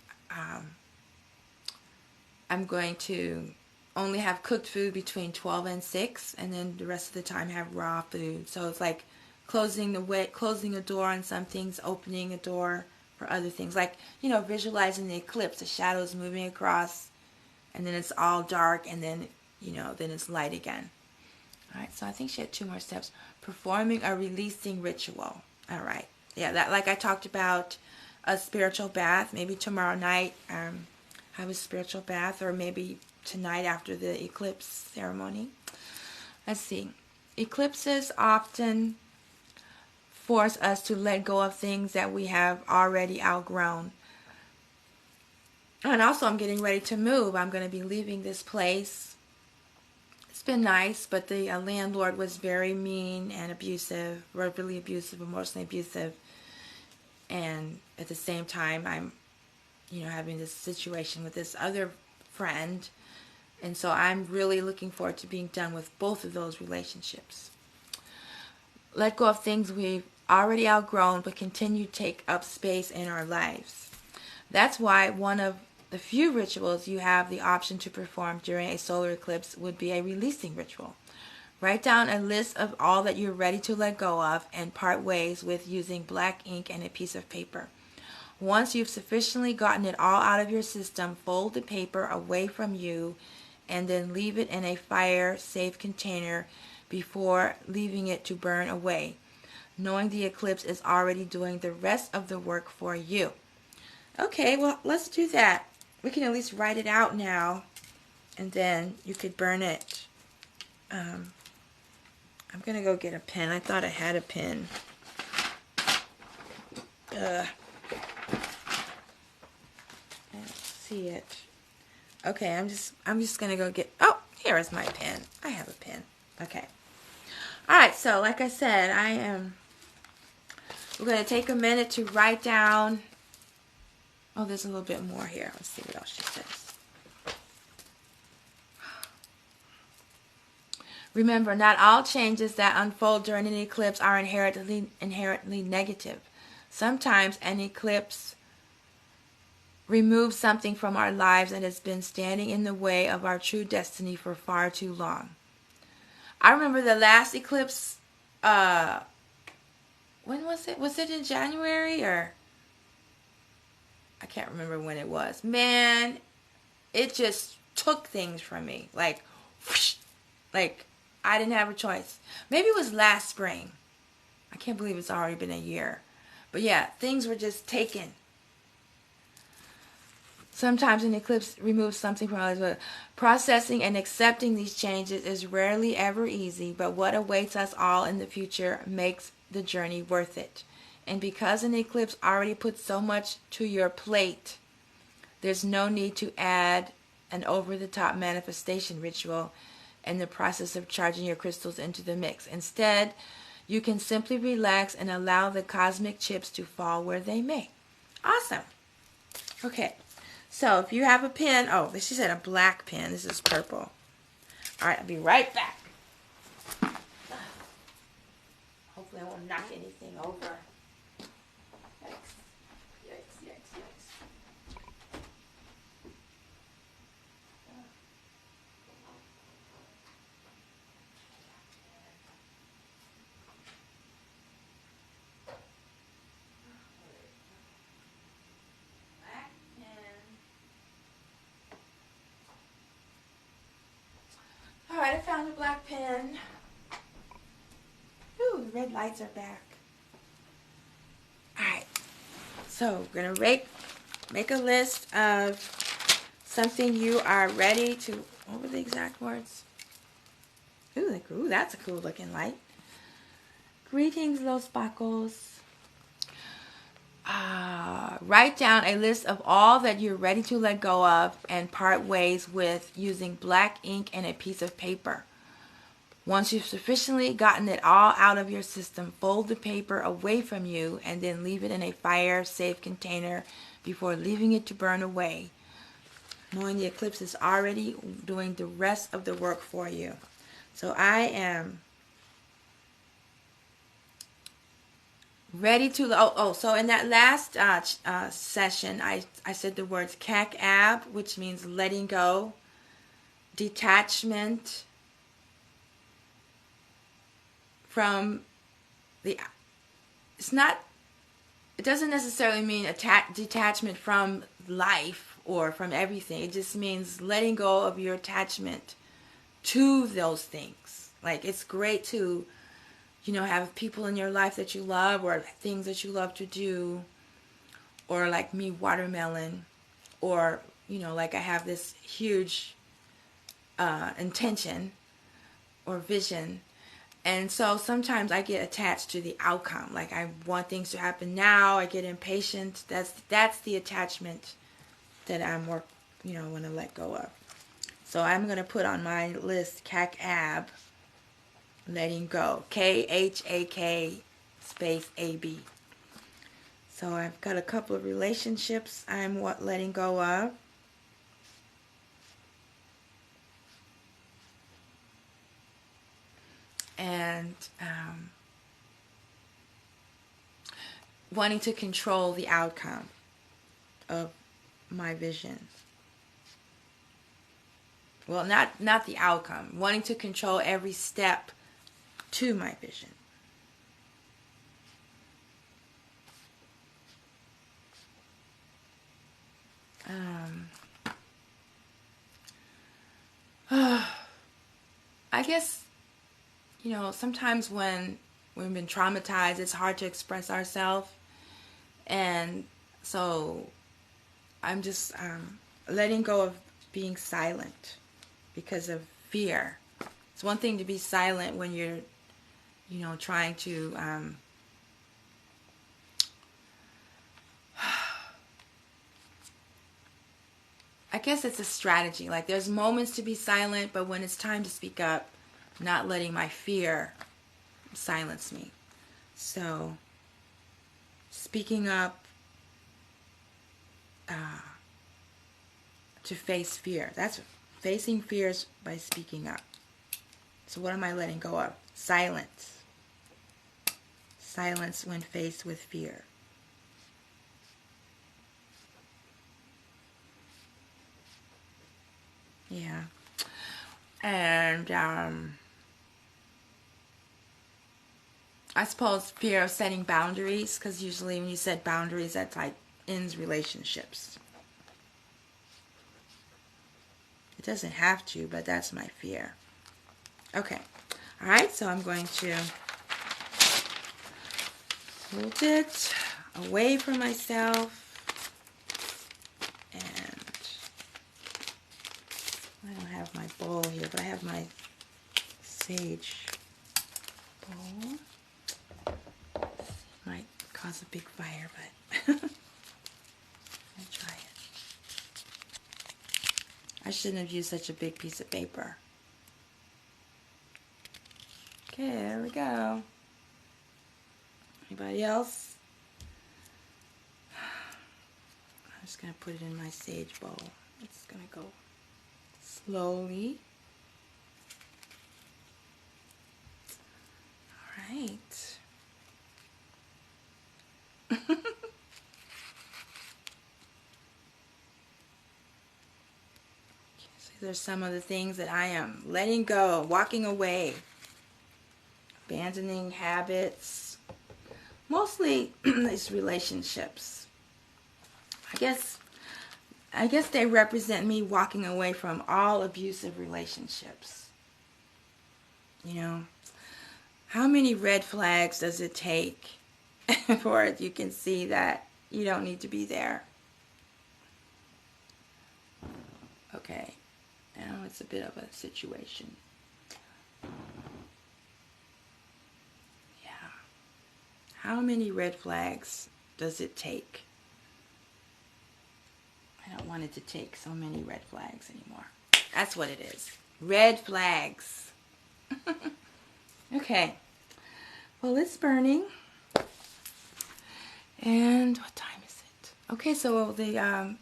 I'm going to only have cooked food between 12 and 6, and then the rest of the time have raw food. So it's like closing a door on some things, opening a door for other things. Like, visualizing the eclipse, the shadows moving across, and then it's all dark, and then, then it's light again. All right, so I think she had 2 more steps. Performing a releasing ritual. All right. Yeah, that, like I talked about, a spiritual bath. Maybe tomorrow night have a spiritual bath, or maybe tonight after the eclipse ceremony. Let's see. Eclipses often force us to let go of things that we have already outgrown. And also, I'm getting ready to move. I'm going to be leaving this place. It's been nice, but the landlord was very mean and abusive, verbally abusive, emotionally abusive. And at the same time, I'm, having this situation with this other friend. And so I'm really looking forward to being done with both of those relationships. Let go of things we've already outgrown, but continue to take up space in our lives. That's why one of the few rituals you have the option to perform during a solar eclipse would be a releasing ritual. Write down a list of all that you're ready to let go of and part ways with using black ink and a piece of paper. Once you've sufficiently gotten it all out of your system, fold the paper away from you and then leave it in a fire-safe container before leaving it to burn away, knowing the eclipse is already doing the rest of the work for you. Okay, well, let's do that. We can at least write it out now and then you could burn it. I'm going to go get a pen. I thought I had a pen. I don't see it. Okay, I'm just going to go get... Oh, here is my pen. I have a pen. Okay. All right, so like I said, we're going to take a minute to write down... Oh, there's a little bit more here. Let's see what else she says. Remember, not all changes that unfold during an eclipse are inherently negative. Sometimes an eclipse removes something from our lives that has been standing in the way of our true destiny for far too long. I remember the last eclipse, when was it? Was it in January or? I can't remember when it was. Man, it just took things from me. Like, whoosh, like I didn't have a choice. Maybe it was last spring. I can't believe it's already been a year. But yeah, things were just taken. Sometimes an eclipse removes something from us, but processing and accepting these changes is rarely ever easy, but what awaits us all in the future makes the journey worth it. And because an eclipse already puts so much to your plate, there's no need to add an over-the-top manifestation ritual in the process of charging your crystals into the mix. Instead, you can simply relax and allow the cosmic chips to fall where they may. Awesome. Okay. So if you have a pen, oh, she said a black pen. This is purple. All right, I'll be right back. Hopefully I won't knock anything over. Yikes, yikes, yikes, yikes. Black pen. All right, I found a black pen. Ooh, the red lights are back. All right, so we're going to make a list of something you are ready to... What were the exact words? Ooh, that's a cool looking light. Greetings, Los Pacos. Write down a list of all that you're ready to let go of and part ways with using black ink and a piece of paper. Once you've sufficiently gotten it all out of your system, fold the paper away from you and then leave it in a fire-safe container before leaving it to burn away, knowing the eclipse is already doing the rest of the work for you. So I am ready to... So in that last session, I said the words kak-ab, which means letting go, detachment from the... It doesn't necessarily mean detachment from life or from everything. It just means letting go of your attachment to those things. Like, it's great to, have people in your life that you love or things that you love to do, or like me, watermelon, or, like I have this huge intention or vision. And so sometimes I get attached to the outcome. Like, I want things to happen now. I get impatient. That's the attachment that I'm want to let go of. So I'm going to put on my list kak-ab, letting go. K-H-A-K space A-B. So I've got a couple of relationships I'm letting go of. And wanting to control the outcome of my vision. Well, not the outcome. Wanting to control every step to my vision. I guess, sometimes when we've been traumatized, it's hard to express ourselves. And so I'm just letting go of being silent. because of fear. It's one thing to be silent when you're, trying to I guess it's a strategy. Like, there's moments to be silent, but when it's time to speak up, not letting my fear silence me. So, speaking up to face fear. That's facing fears by speaking up. So what am I letting go of? Silence. Silence when faced with fear. Yeah. And I suppose fear of setting boundaries, because usually when you set boundaries, that's like ends relationships. It doesn't have to, but that's my fear. Okay. All right, so I'm going to hold it away from myself. And I don't have my bowl here, but I have my sage bowl. Might cause a big fire, but I'll try it. I shouldn't have used such a big piece of paper. Okay, there we go. Anybody else? I'm just going to put it in my sage bowl. It's going to go slowly. All right. There's some of the things that I am letting go, walking away, abandoning habits, mostly these relationships. I guess they represent me walking away from all abusive relationships. How many red flags does it take before you can see that you don't need to be there? Okay. Now it's a bit of a situation. Yeah. How many red flags does it take? I don't want it to take so many red flags anymore. That's what it is. Red flags. Okay. Well, it's burning. And what time is it? Okay, so the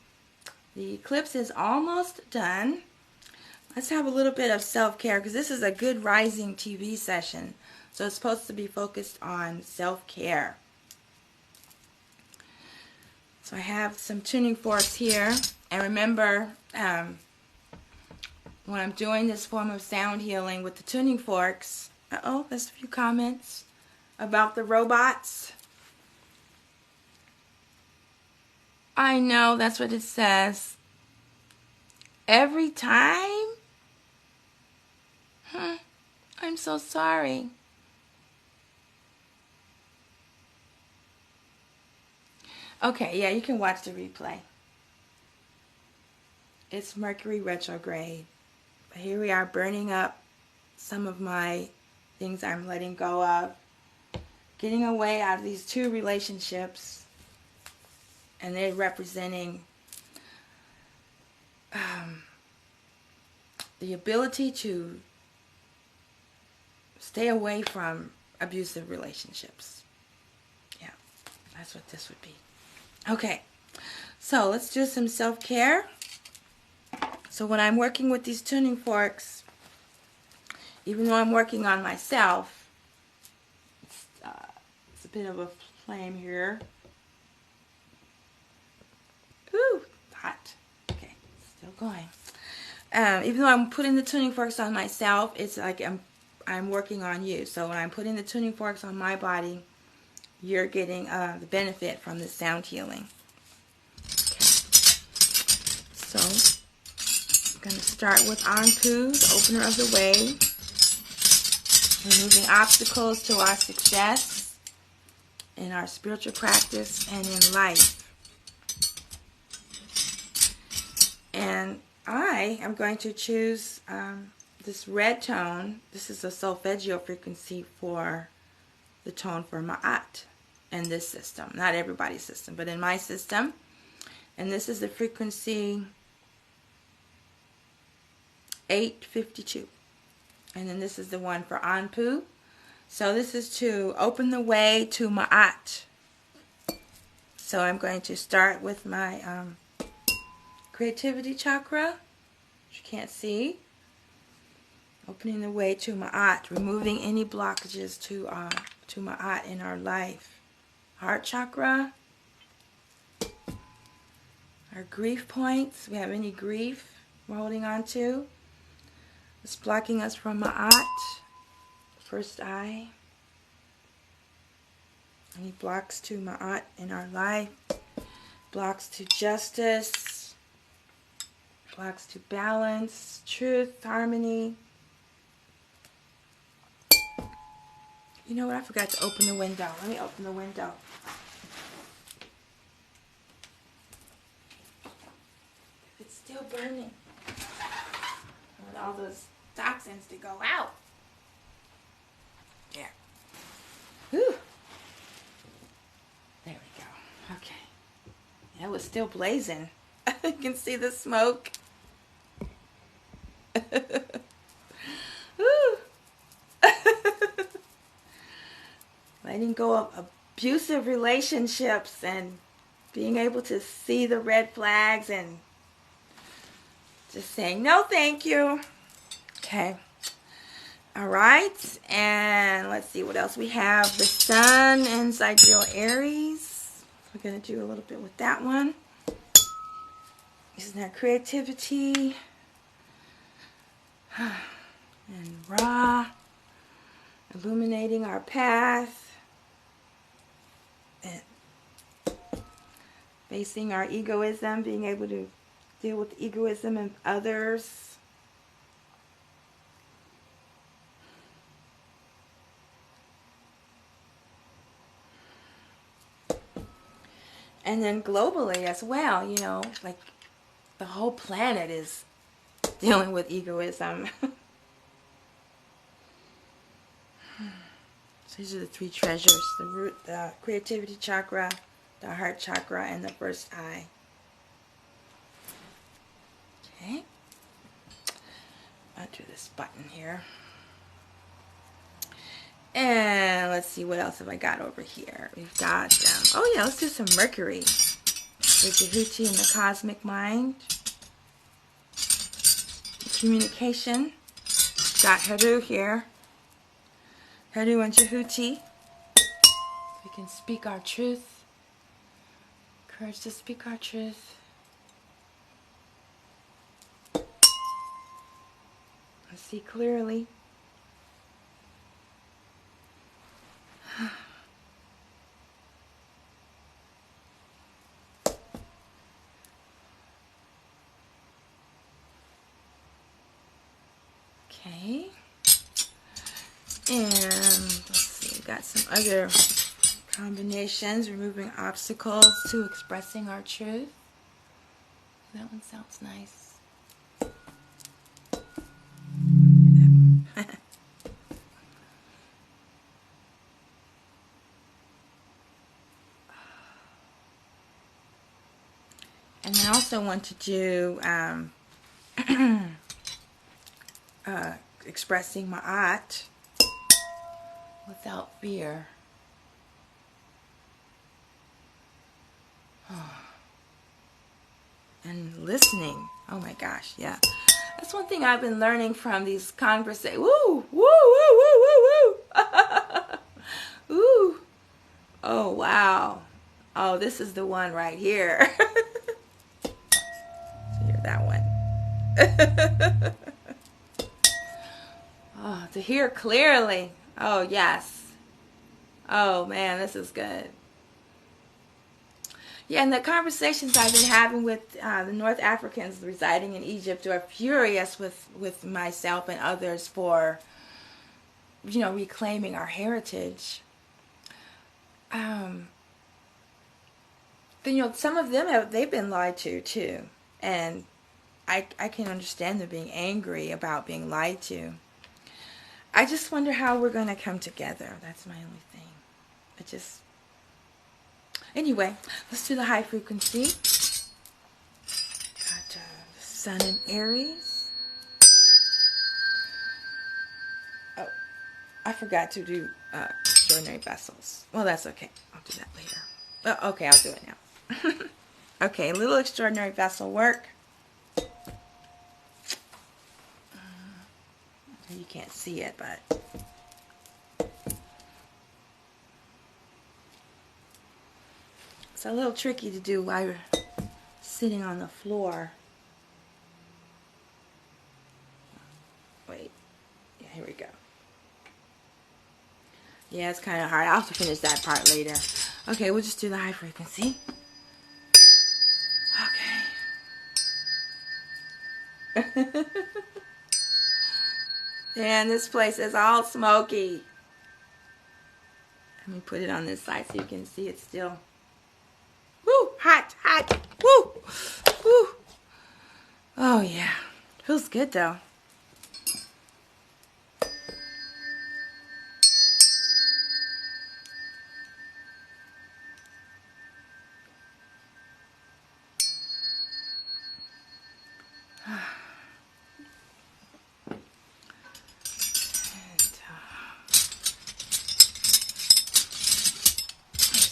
eclipse is almost done. Let's have a little bit of self-care, because this is a good rising TV session. So it's supposed to be focused on self-care. So I have some tuning forks here. And remember, when I'm doing this form of sound healing with the tuning forks, there's a few comments about the robots. I know, that's what it says. Every time? I'm so sorry. Okay, yeah, you can watch the replay. It's Mercury Retrograde. But here we are burning up some of my things I'm letting go of. Getting away out of these two relationships. And they're representing the ability to stay away from abusive relationships. Yeah, that's what this would be. Okay, so let's do some self-care. So when I'm working with these tuning forks, even though I'm working on myself, it's a bit of a flame here. Ooh, hot. Okay, still going. Even though I'm putting the tuning forks on myself, it's like I'm working on you. So when I'm putting the tuning forks on my body, you're getting the benefit from the sound healing. Okay. So I'm going to start with Anpu, the opener of the way. Removing obstacles to our success in our spiritual practice and in life. And I am going to choose this red tone. This is a solfeggio frequency for the tone for Ma'at in this system. Not everybody's system, but in my system. And this is the frequency 852. And then this is the one for Anpu. So this is to open the way to Ma'at. So I'm going to start with my creativity chakra, which you can't see. Opening the way to Ma'at, removing any blockages to Ma'at in our life. Heart chakra, our grief points. We have any grief we're holding on to. It's blocking us from Ma'at. First eye. Any blocks to Ma'at in our life. Blocks to justice. Blocks to balance, truth, harmony. You know what? I forgot to open the window. Let me open the window. It's still burning. I want all those toxins to go out. There. Whew. There we go. Okay. It was still blazing. You can see the smoke. Woo. Letting go of abusive relationships and being able to see the red flags and just saying no thank you. Okay. All right. And let's see what else we have. The sun in Sidereal Aries. We're going to do a little bit with that one. Using our creativity. And Ra. Illuminating our path. And facing our egoism, being able to deal with egoism in others. And then globally as well, you know, like the whole planet is dealing with egoism. So these are the three treasures: the root, the creativity chakra, the heart chakra, and the first eye. Okay. I'll do this button here. And let's see, what else have I got over here? We've got, oh yeah, let's do some Mercury. With Jehuti and the cosmic mind. Communication. Got Heru here. Heru and Jehuti. We can speak our truth. Courage to speak our truth. I see clearly. Okay. And let's see, we got some other combinations. Removing obstacles to expressing our truth. That one sounds nice. And I also want to do expressing Ma'at without fear. And listening. Oh my gosh, yeah. That's one thing I've been learning from these conversations. Woo! Woo! Woo! Woo! Woo! Woo! Ooh! Oh wow! Oh, this is the one right here. Hear that one. Oh, to hear clearly. Oh yes. Oh man, this is good. Yeah, and the conversations I've been having with the North Africans residing in Egypt are furious with myself and others for, you know, reclaiming our heritage. Then, you know, some of them they've been lied to too, and I can understand them being angry about being lied to. I just wonder how we're going to come together. That's my only thing. Anyway, let's do the high frequency. Got the Sun in Aries. Oh, I forgot to do extraordinary vessels. Well, that's okay. I'll do that later. Oh, okay, I'll do it now. Okay, a little extraordinary vessel work. You can't see it, but it's a little tricky to do while you're sitting on the floor. Wait. Yeah, here we go. Yeah, it's kind of hard. I'll have to finish that part later. Okay, we'll just do the high frequency. Okay. And this place is all smoky. Let me put it on this side so you can see it still. Woo! Hot, hot. Woo! Woo! Oh, yeah. Feels good, though.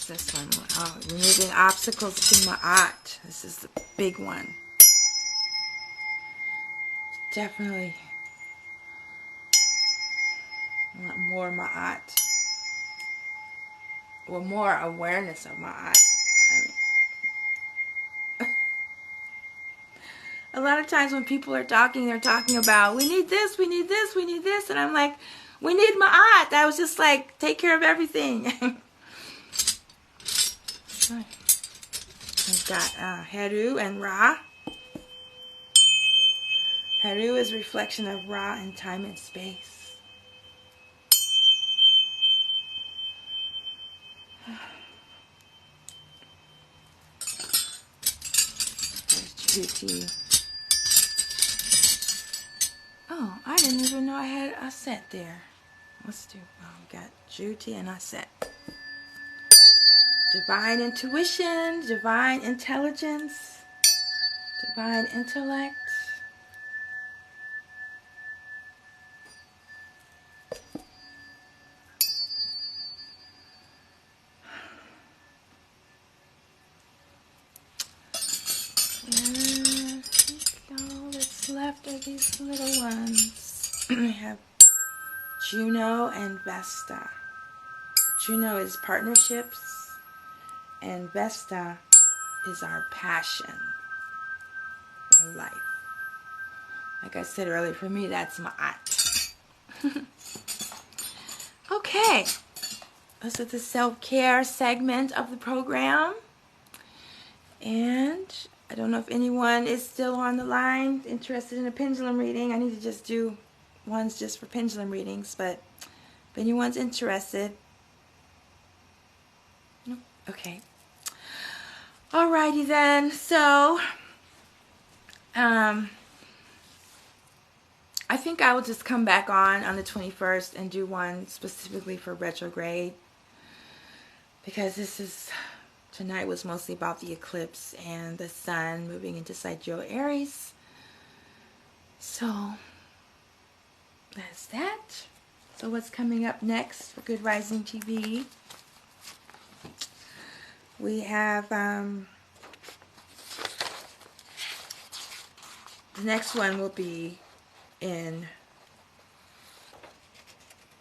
This one, oh, removing obstacles to my art. This is the big one. Definitely want more of my art, or more awareness of my art. I mean, a lot of times when people are talking, they're talking about we need this, we need this, we need this, and I'm like, we need my art. I was just like, take care of everything. We've got Heru and Ra. Heru is a reflection of Ra in time and space. There's Juti. Oh, I didn't even know I had a set there. Let's do, we got Juti and a set. Divine intuition, divine intelligence, divine intellect. And all that's left are these little ones. We have Juno and Vesta. Juno is partnerships, and Vesta is our passion in life. Like I said earlier, for me, that's my art. Okay, this is the self-care segment of the program. And I don't know if anyone is still on the line interested in a pendulum reading. I need to just do ones just for pendulum readings, but if anyone's interested. Nope. Okay. Alrighty then. So, I think I will just come back on the 21st and do one specifically for retrograde, because tonight was mostly about the eclipse and the sun moving into Sidereal Aries. So that's that. So what's coming up next for Good Rising TV? We have the next one will be in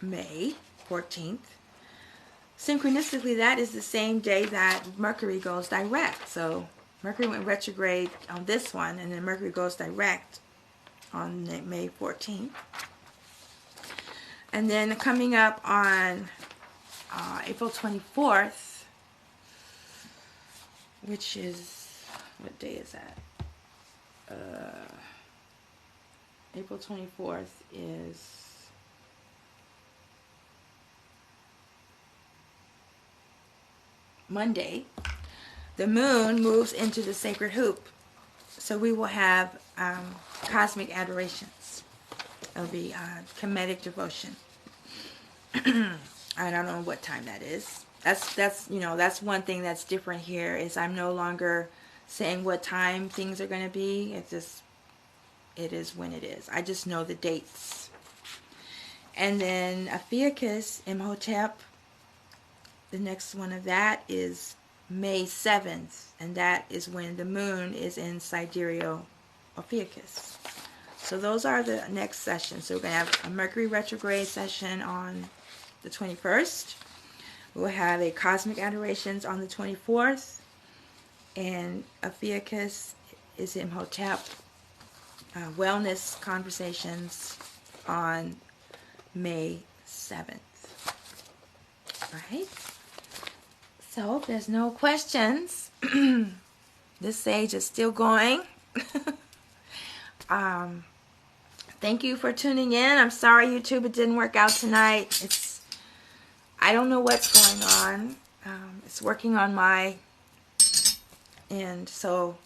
May 14th. Synchronistically, that is the same day that Mercury goes direct. So Mercury went retrograde on this one, and then Mercury goes direct on May 14th. And then coming up on April 24th, which is, what day is that? April 24th is Monday. The moon moves into the sacred hoop. So we will have cosmic adorations. It'll be comedic devotion. I don't know what time that is. That's one thing that's different here is I'm no longer saying what time things are going to be. It is when it is. I just know the dates. And then Ophiuchus, Imhotep, the next one of that is May 7th, and that is when the moon is in Sidereal Ophiuchus. So those are the next sessions. So we're going to have a Mercury Retrograde session on the 21st. We'll have a Cosmic Adorations on the 24th, and Ophiuchus is Imhotep. Wellness conversations on May 7th. All right. So if there's no questions, this sage is still going. Thank you for tuning in. I'm sorry, YouTube, it didn't work out tonight. I don't know what's going on. It's working on my end, so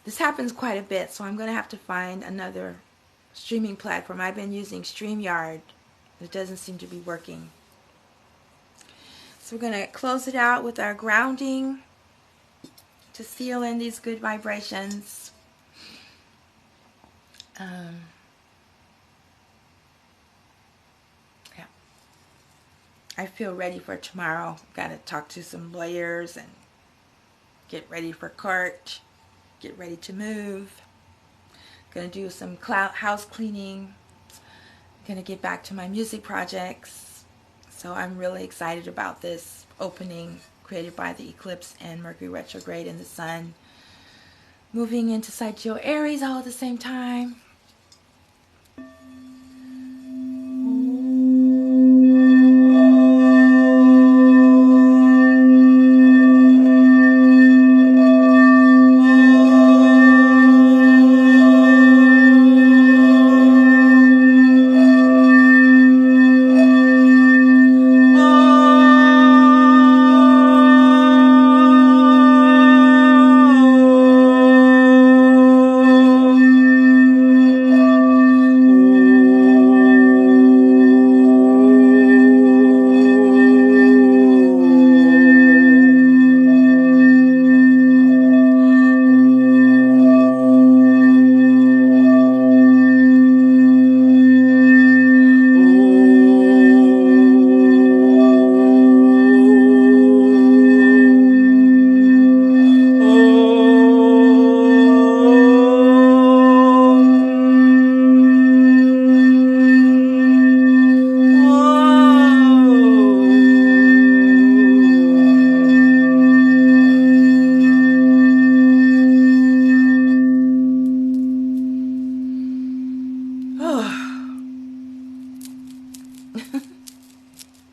this happens quite a bit. So I'm going to have to find another streaming platform. I've been using StreamYard. It doesn't seem to be working. So we're going to close it out with our grounding to seal in these good vibrations. Yeah. I feel ready for tomorrow. Got to talk to some lawyers and get ready for court. Get ready to move. Going to do some house cleaning. Going to get back to my music projects. So I'm really excited about this opening created by the eclipse and Mercury retrograde and the sun moving into Sidereal Aries all at the same time.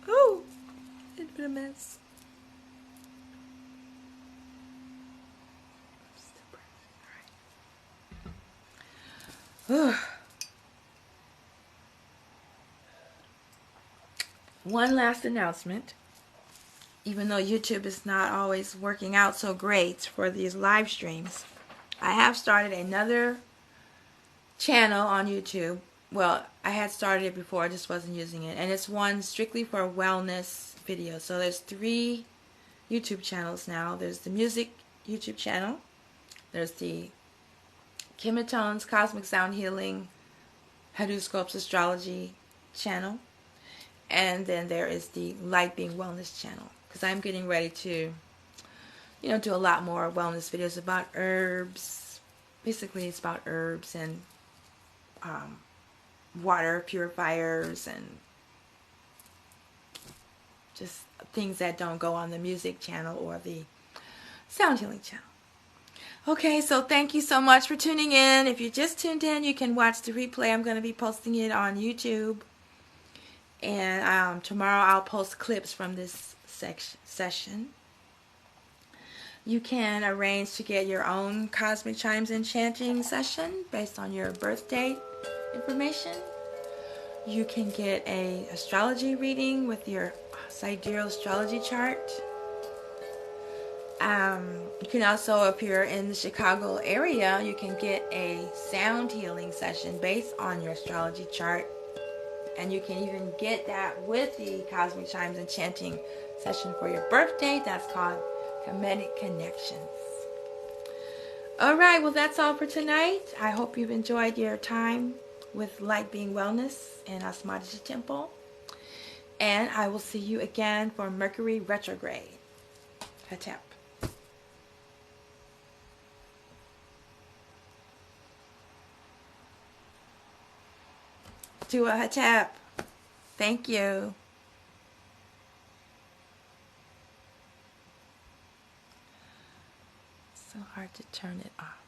Oh, it's been a mess. One last announcement. Even though YouTube is not always working out so great for these live streams, I have started another channel on YouTube. Well, I had started it before, I just wasn't using it. And it's one strictly for wellness videos. So there's 3 YouTube channels now. There's the music YouTube channel. There's the Kimatones Cosmic Sound Healing Haduscopes Astrology channel. And then there is the Light Being Wellness channel. Because I'm getting ready to, do a lot more wellness videos about herbs. Basically, it's about herbs and water purifiers and just things that don't go on the music channel or the sound healing channel. Okay, so thank you so much for tuning in. If you just tuned in, you can watch the replay. I'm going to be posting it on YouTube. And tomorrow I'll post clips from this session. You can arrange to get your own Cosmic Chimes Enchanting session based on your birth date information. You can get a astrology reading with your sidereal astrology chart. You can also, if you're in the Chicago area, you can get a sound healing session based on your astrology chart. And you can even get that with the Cosmic Chimes and Chanting session for your birthday. That's called Hermetic Connections. All right, well, that's all for tonight. I hope you've enjoyed your time with Light Being Wellness and Asmadaji Temple. And I will see you again for Mercury Retrograde. Hatep. Do a Hatep. Thank you. So hard to turn it off.